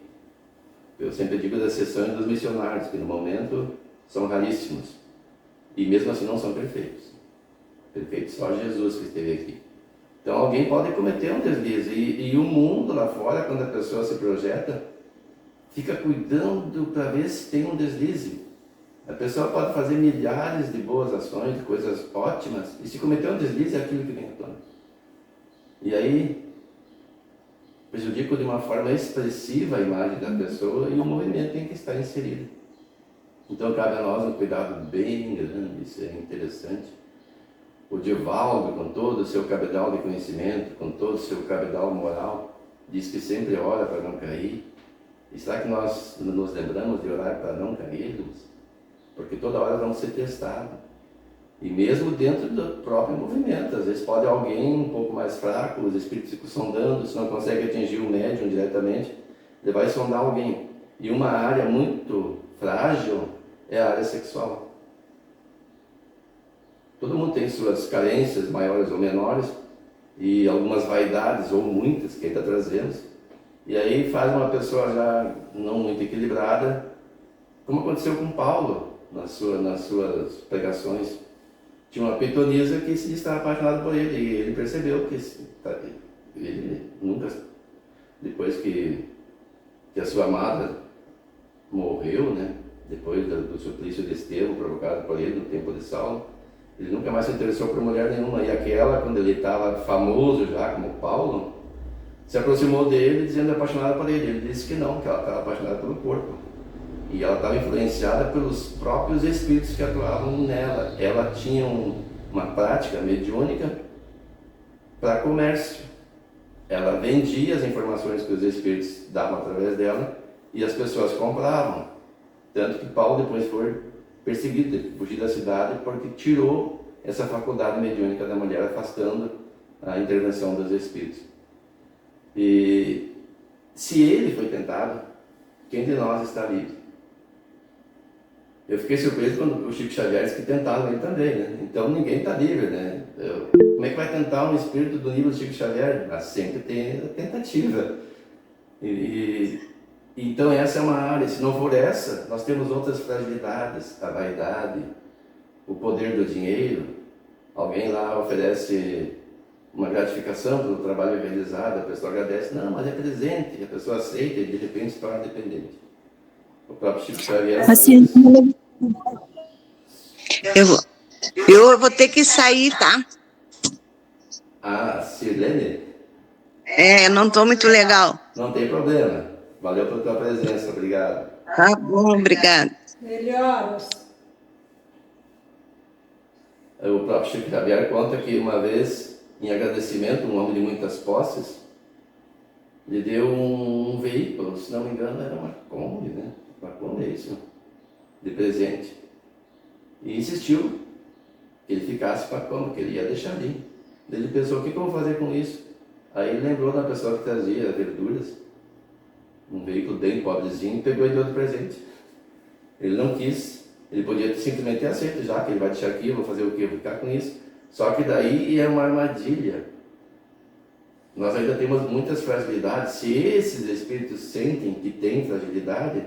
Eu sempre digo das sessões dos missionários, que no momento são raríssimos. E mesmo assim não são perfeitos. Perfeito só Jesus que esteve aqui. Então alguém pode cometer um deslize. E o mundo lá fora, quando a pessoa se projeta, fica cuidando para ver se tem um deslize. A pessoa pode fazer milhares de boas ações, de coisas ótimas, e se cometer um deslize é aquilo que vem à tona. E aí prejudica de uma forma expressiva a imagem da pessoa e o movimento tem que estar inserido. Então cabe a nós um cuidado bem grande, isso é interessante. O Divaldo, com todo o seu cabedal de conhecimento, com todo o seu cabedal moral, diz que sempre ora para não cair. E será que nós nos lembramos de orar para não cairmos? Porque toda hora vamos ser testados. E mesmo dentro do próprio movimento, às vezes pode alguém um pouco mais fraco, os espíritos ficam sondando, se não consegue atingir o médium diretamente, ele vai sondar alguém. E uma área muito frágil é a área sexual. Todo mundo tem suas carências maiores ou menores, e algumas vaidades, ou muitas, que ainda trazemos. E aí faz uma pessoa já não muito equilibrada, como aconteceu com Paulo nas suas pregações. Tinha uma pitonisa que se estava apaixonada por ele, e ele percebeu que ele nunca, depois que a sua amada morreu, né, depois do suplício de Estevão provocado por ele no tempo de Saulo, ele nunca mais se interessou por mulher nenhuma. E aquela, quando ele estava famoso já como Paulo, se aproximou dele dizendo apaixonada por ele. Ele disse que não, que ela estava apaixonada pelo corpo. E ela estava influenciada pelos próprios espíritos que atuavam nela. Ela tinha uma prática mediúnica para comércio. Ela vendia as informações que os espíritos davam através dela e as pessoas compravam. Tanto que Paulo depois foi perseguido, fugiu da cidade porque tirou essa faculdade mediúnica da mulher, afastando a intervenção dos espíritos. E se ele foi tentado, quem de nós está livre? Eu fiquei surpreso quando o Chico Xavier disse que tentaram ele também, né? Então ninguém está livre, né? Como é que vai tentar um espírito do nível do Chico Xavier? Mas sempre tem a tentativa. Então essa é uma área. Se não for essa, nós temos outras fragilidades, a vaidade, o poder do dinheiro. Alguém lá oferece uma gratificação pelo trabalho realizado, a pessoa agradece, não, mas é presente, a pessoa aceita e de repente se torna dependente. O próprio Chico Xavier... Assim, eu vou ter que sair, tá? Ah, Sirlene? Não estou muito legal. Não tem problema. Valeu pela tua presença, obrigado. Tá bom, obrigado. Melhoras. O próprio Chico Xavier conta que uma vez, em agradecimento, um homem de muitas posses, lhe deu um veículo, se não me engano era uma Kombi, né? Uma Kombi é isso, de presente. E insistiu que ele ficasse com a Kombi, que ele ia deixar ali. Ele pensou, o que eu vou fazer com isso? Aí ele lembrou da pessoa que trazia verduras, um veículo bem pobrezinho, e pegou e deu de presente. Ele não quis, ele podia simplesmente ter aceito, já que ele vai deixar aqui, eu vou fazer o quê? Eu vou ficar com isso. Só que daí é uma armadilha. Nós ainda temos muitas fragilidades. Se esses espíritos sentem que tem fragilidade,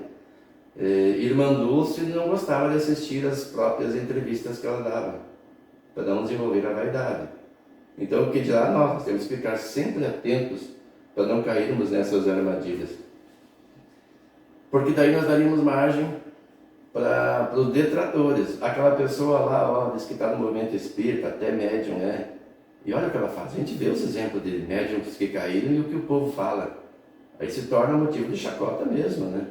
Irmã Dulce não gostava de assistir as próprias entrevistas que ela dava, para não desenvolver a vaidade. Então, o que dirá nós temos que ficar sempre atentos para não cairmos nessas armadilhas. Porque daí nós daríamos margem para os detratores. Aquela pessoa lá, diz que está no movimento espírita, até médium é. E olha o que ela faz. A gente vê os exemplos de médiums que caíram e o que o povo fala. Aí se torna motivo de chacota mesmo, né?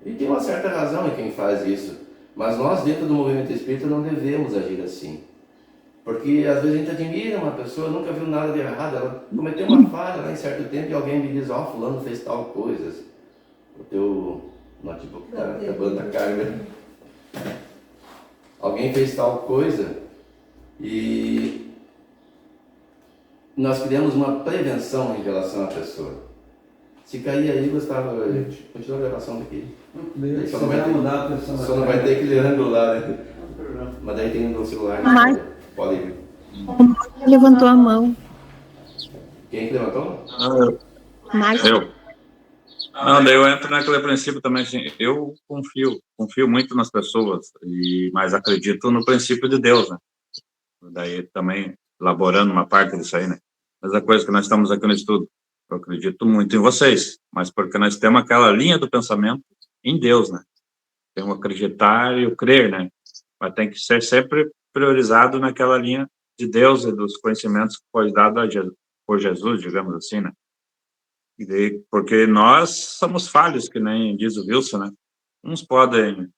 E tem uma certa razão em quem faz isso. Mas nós, dentro do movimento espírita, não devemos agir assim. Porque às vezes a gente admira uma pessoa, nunca viu nada de errado, ela cometeu uma falha lá em certo tempo e alguém me diz, fulano fez tal coisa. O teu notebook está acabando a carga. Alguém fez tal coisa e nós criamos uma prevenção em relação à pessoa. Se cair aí, Gustavo, continua a gravação daqui. Só não vai ter aquele ângulo lá, né? Mas daí tem no celular, né? Pode ir. Levantou a mão. Quem que levantou? Eu. Não, daí eu entro naquele princípio também, assim, eu confio muito nas pessoas, mas acredito no princípio de Deus, né? Daí também elaborando uma parte disso aí, né? Mas a coisa que nós estamos aqui no estudo, Eu acredito muito em vocês, mas porque nós temos aquela linha do pensamento em Deus, né? Temos o acreditar e o crer, né? Mas tem que ser sempre priorizado naquela linha de Deus e dos conhecimentos que foi dado por Jesus, digamos assim, né? Porque nós somos falhos, que nem diz o Wilson, né? Uns podem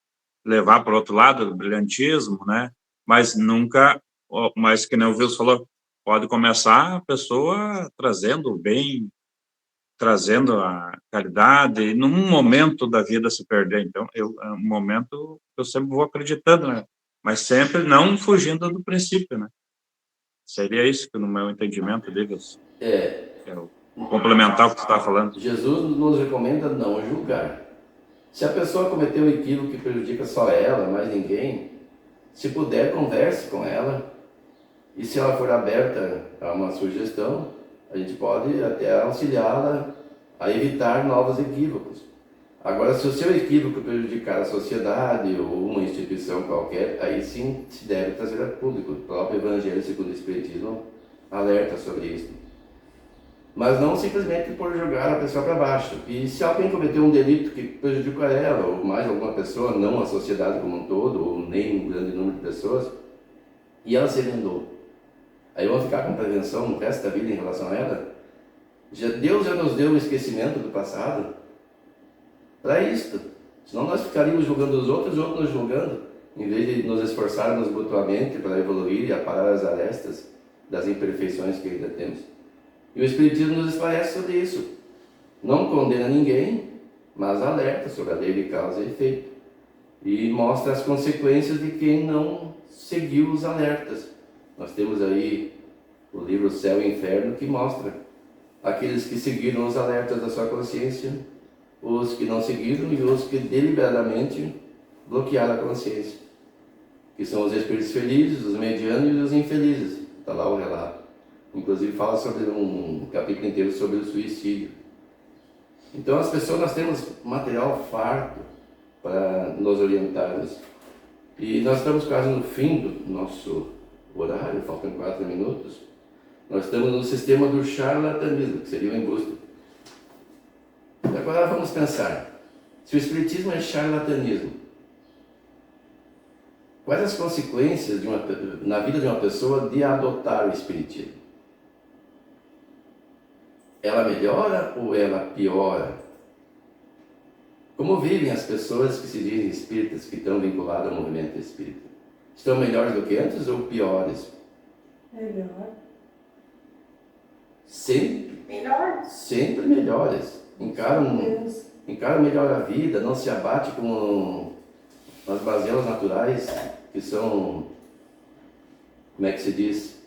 levar para o outro lado, do brilhantismo, né? Mas nunca, mas que nem o Wilson falou, pode começar a pessoa trazendo o bem, trazendo a caridade, e num momento da vida se perder. Então, é um momento que eu sempre vou acreditando, né? Mas sempre não fugindo do princípio, né? Seria isso que, no meu entendimento deles, complementar o que você estava falando. Jesus nos recomenda não julgar. Se a pessoa cometeu um equívoco que prejudica só ela, mais ninguém, se puder, converse com ela. E se ela for aberta a uma sugestão, a gente pode até auxiliá-la a evitar novos equívocos. Agora, se o seu equívoco prejudicar a sociedade ou uma instituição qualquer, aí sim se deve trazer a público. O próprio Evangelho segundo o Espiritismo alerta sobre isso. Mas não simplesmente por jogar a pessoa para baixo. E se alguém cometeu um delito que prejudicou ela, ou mais alguma pessoa, não a sociedade como um todo, ou nem um grande número de pessoas, e ela se vendou, aí vamos ficar com prevenção no resto da vida em relação a ela? Deus já nos deu o esquecimento do passado para isto. Senão nós ficaríamos julgando os outros nos julgando, em vez de nos esforçarmos mutuamente para evoluir e aparar as arestas das imperfeições que ainda temos. E o Espiritismo nos esclarece sobre isso. Não condena ninguém, mas alerta sobre a lei de causa e efeito. E mostra as consequências de quem não seguiu os alertas. Nós temos aí o livro Céu e Inferno, que mostra aqueles que seguiram os alertas da sua consciência, os que não seguiram e os que deliberadamente bloquearam a consciência, que são os espíritos felizes, os medianos e os infelizes. Está lá o relato. Inclusive fala sobre um capítulo inteiro sobre o suicídio. Então as pessoas, nós temos material farto para nos orientarmos. E nós estamos quase no fim do nosso horário, faltam 4 minutos. Nós estamos no sistema do charlatanismo, que seria o embuste. E agora vamos pensar, se o Espiritismo é charlatanismo, quais as consequências na vida de uma pessoa de adotar o Espiritismo? Ela melhora ou ela piora? Como vivem as pessoas que se dizem espíritas, que estão vinculadas ao movimento espírita? Estão melhores do que antes ou piores? Melhor. Sempre melhores. Encaram melhor a vida, não se abate com as bazelas naturais, que são, como é que se diz?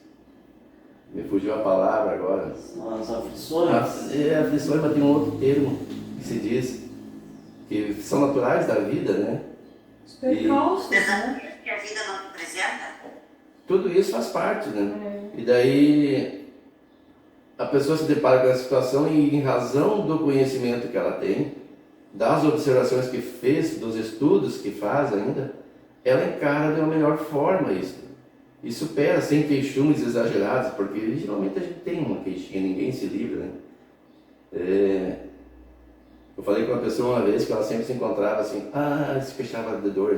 Me fugiu a palavra agora. As aflições. Aflições, mas tem um outro termo que se diz, que são naturais da vida, né? Os percalços, né? Que a vida não apresenta. Tudo isso faz parte, né? E daí a pessoa se depara com essa situação e, em razão do conhecimento que ela tem, das observações que fez, dos estudos que faz ainda, ela encara de uma melhor forma isso. E supera sem queixumes exagerados, porque geralmente a gente tem uma queixinha, ninguém se livra, né? Eu falei com uma pessoa uma vez que ela sempre se encontrava assim, se queixava de dor.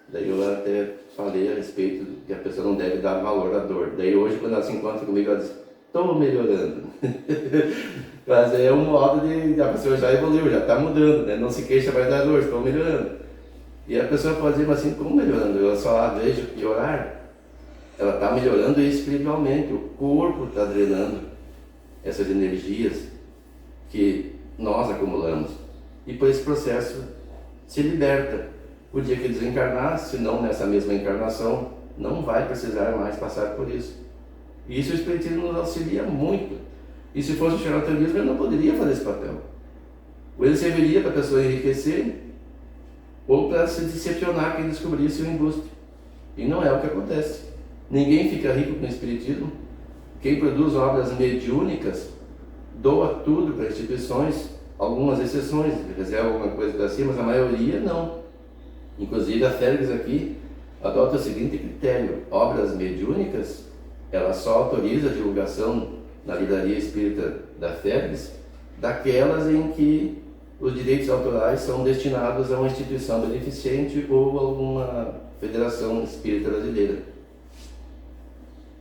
Daí eu até falei a respeito de que a pessoa não deve dar valor à dor. Daí hoje, quando ela se encontra comigo, ela diz, estou melhorando. Mas é um modo de a pessoa já evoluiu, já está mudando, né? Não se queixa mais da dor, estou melhorando. E a pessoa pode dizer, mas assim, como melhorando? Eu só vejo piorar. Ela está melhorando espiritualmente, o corpo está drenando essas energias que nós acumulamos. E por esse processo se liberta. O dia que desencarnar, se não nessa mesma encarnação, não vai precisar mais passar por isso. E isso o Espiritismo nos auxilia muito. E se fosse o charlatanismo, ele não poderia fazer esse papel. Ou ele serviria para a pessoa enriquecer, ou para se decepcionar quem descobrisse o embuste. E não é o que acontece. Ninguém fica rico com o Espiritismo. Quem produz obras mediúnicas doa tudo para instituições, algumas exceções, reserva alguma coisa para si, mas a maioria não. Inclusive a Félix aqui adota o seguinte critério: obras mediúnicas, ela só autoriza a divulgação na livraria espírita da Félix daquelas em que os direitos autorais são destinados a uma instituição beneficente ou alguma federação espírita brasileira.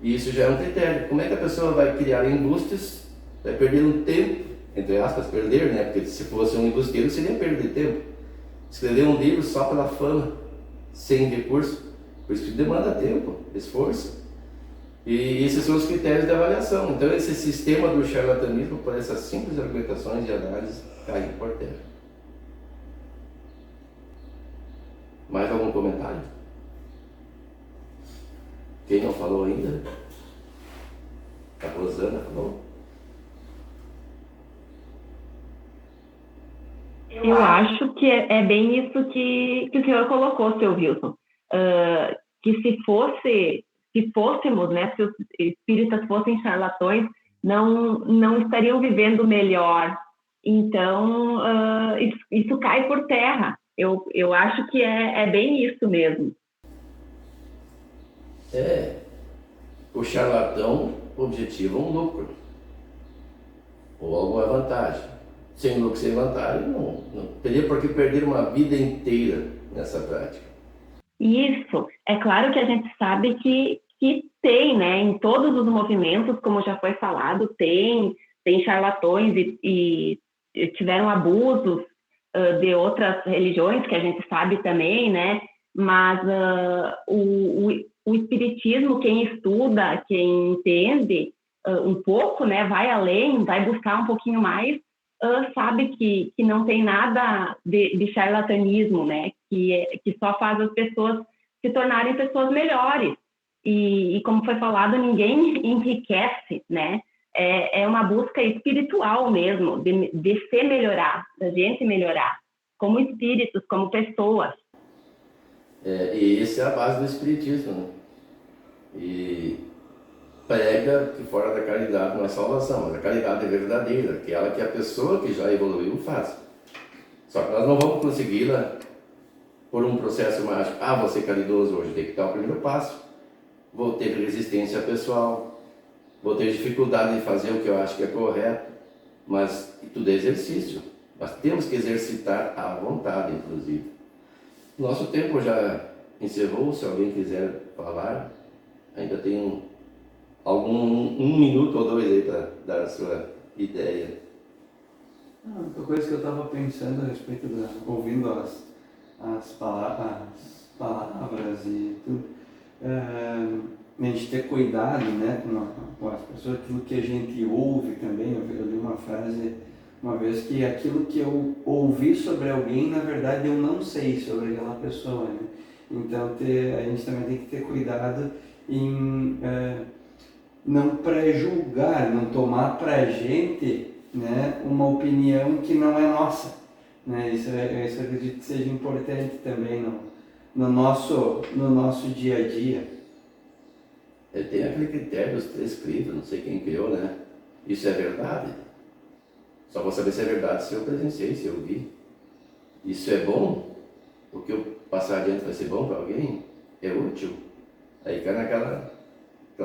E isso já é um critério. Como é que a pessoa vai criar indústrias, vai perder um tempo, entre aspas, perder, né? Porque se fosse um embusqueiro seria perder tempo. Escrever um livro só pela fama, sem recurso, por isso que demanda tempo, esforço. E esses são os critérios de avaliação. Então esse sistema do charlatanismo, por essas simples argumentações de análise, cai por terra. Mais algum comentário? Quem não falou ainda? A Rosana falou? Eu acho que é bem isso que o senhor colocou, seu Wilson. Que se fôssemos, né, se os espíritas fossem charlatões, não estariam vivendo melhor. Então, isso cai por terra. Eu acho que é bem isso mesmo. O charlatão objetiva um lucro ou alguma vantagem. Sem lucro, sem vantagem, não teria por que perder uma vida inteira nessa prática. Isso. É claro que a gente sabe que tem, né, em todos os movimentos, como já foi falado, tem charlatões e tiveram abusos de outras religiões, que a gente sabe também, né, mas o espiritismo, quem estuda, quem entende um pouco, né, vai além, vai buscar um pouquinho mais, sabe que não tem nada de charlatanismo, né, que só faz as pessoas se tornarem pessoas melhores. E como foi falado, ninguém enriquece, né? É uma busca espiritual mesmo, de se melhorar, da gente melhorar, como espíritos, como pessoas. E essa é a base do espiritismo, né? E prega que fora da caridade não é salvação, mas a caridade é verdadeira, aquela que a pessoa que já evoluiu faz. Só que nós não vamos consegui-la por um processo mágico. Vou ser caridoso hoje, tem que dar o primeiro passo. Vou ter resistência pessoal, vou ter dificuldade de fazer o que eu acho que é correto, mas tudo é exercício. Nós temos que exercitar à vontade, inclusive. Nosso tempo já encerrou, se alguém quiser falar, ainda tem um minuto ou dois aí para dar a sua ideia. A única coisa que eu estava pensando a respeito ouvindo as palavras e tudo, a gente ter cuidado, né, com as pessoas, aquilo que a gente ouve também. Eu li uma frase uma vez que aquilo que eu ouvi sobre alguém, na verdade eu não sei sobre aquela pessoa, né? Então a gente também tem que ter cuidado em não pré-julgar, não tomar pra gente, né, uma opinião que não é nossa, né? Isso eu acredito que seja importante também no nosso dia a dia. Tem aquele critério dos 3 critos, não sei quem criou, né? Isso é verdade? Só vou saber se é verdade se eu presenciei, se eu vi. Isso é bom? O que eu passar adiante vai ser bom para alguém? É útil? Aí cai naquela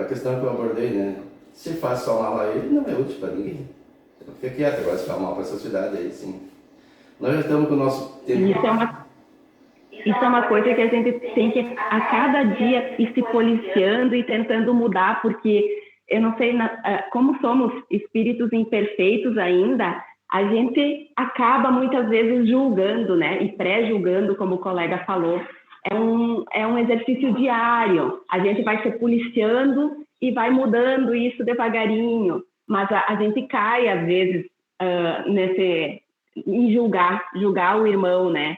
questão que eu abordei, né? Se faz só mal a ele, não é útil para ninguém. Então fica quieto, agora se faz mal para a sociedade, aí sim. Nós já estamos com o nosso tempo. Isso é uma coisa que a gente tem que, a cada dia, ir se policiando e tentando mudar, porque eu não sei, como somos espíritos imperfeitos ainda, a gente acaba muitas vezes julgando, né? E pré-julgando, como o colega falou. É um exercício diário. A gente vai se policiando e vai mudando isso devagarinho. Mas a gente cai, às vezes, em julgar o irmão, né?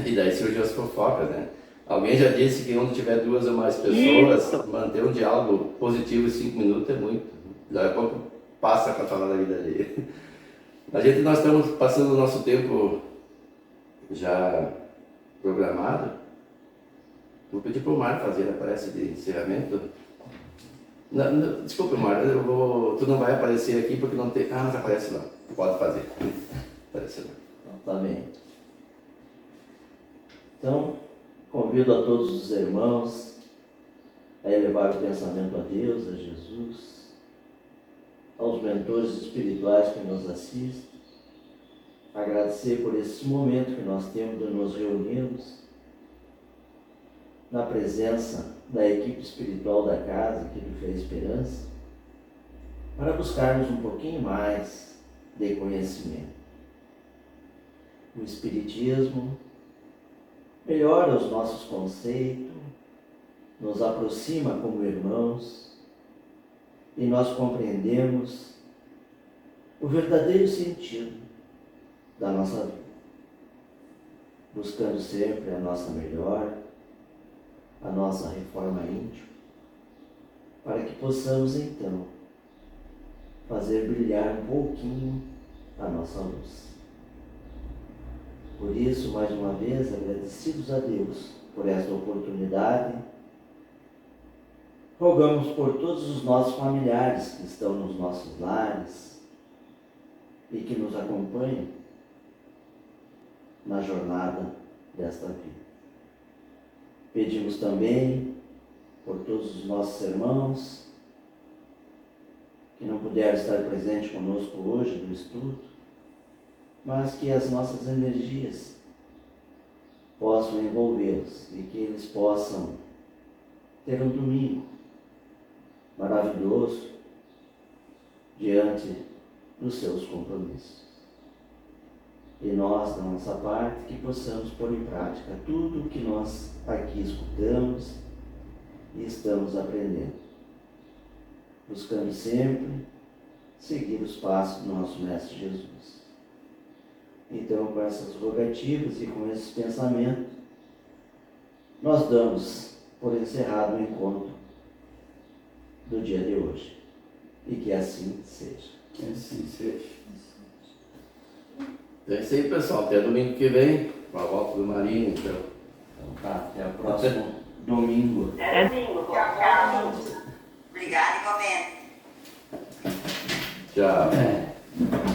E daí surgiu as fofocas, né? Alguém já disse que onde tiver 2 ou mais pessoas, isso, manter um diálogo positivo em 5 minutos é muito. Daqui a pouco passa para falar da vida alheia. Nós estamos passando o nosso tempo já programado. Vou pedir para o Mário fazer a prece de encerramento. Desculpa, Mário, tu não vai aparecer aqui porque não tem... mas aparece lá. Pode fazer. Aparece lá. Então, tá bem. Então, convido a todos os irmãos a elevar o pensamento a Deus, a Jesus, aos mentores espirituais que nos assistem, agradecer por esse momento que nós temos de nos reunirmos na presença da equipe espiritual da casa, aqui do Fé e Esperança, para buscarmos um pouquinho mais de conhecimento. O Espiritismo melhora os nossos conceitos, nos aproxima como irmãos e nós compreendemos o verdadeiro sentido da nossa vida, buscando sempre a nossa melhora, a nossa reforma íntima, para que possamos então fazer brilhar um pouquinho a nossa luz. Por isso, mais uma vez, agradecidos a Deus por esta oportunidade, rogamos por todos os nossos familiares que estão nos nossos lares e que nos acompanham na jornada desta vida. Pedimos também por todos os nossos irmãos que não puderam estar presentes conosco hoje no estudo, mas que as nossas energias possam envolvê-los e que eles possam ter um domingo maravilhoso diante dos seus compromissos. E nós, da nossa parte, que possamos pôr em prática tudo o que nós aqui escutamos e estamos aprendendo, buscando sempre seguir os passos do nosso Mestre Jesus. Então, com essas rogativas e com esses pensamentos, nós damos por encerrado o encontro do dia de hoje. E que assim seja. Que assim seja. É isso aí, pessoal. Até domingo que vem, com a volta do Marinho, então. Então tá, até o próximo domingo. Até domingo. Tchau, tchau. Obrigada, igualmente. Tchau. É.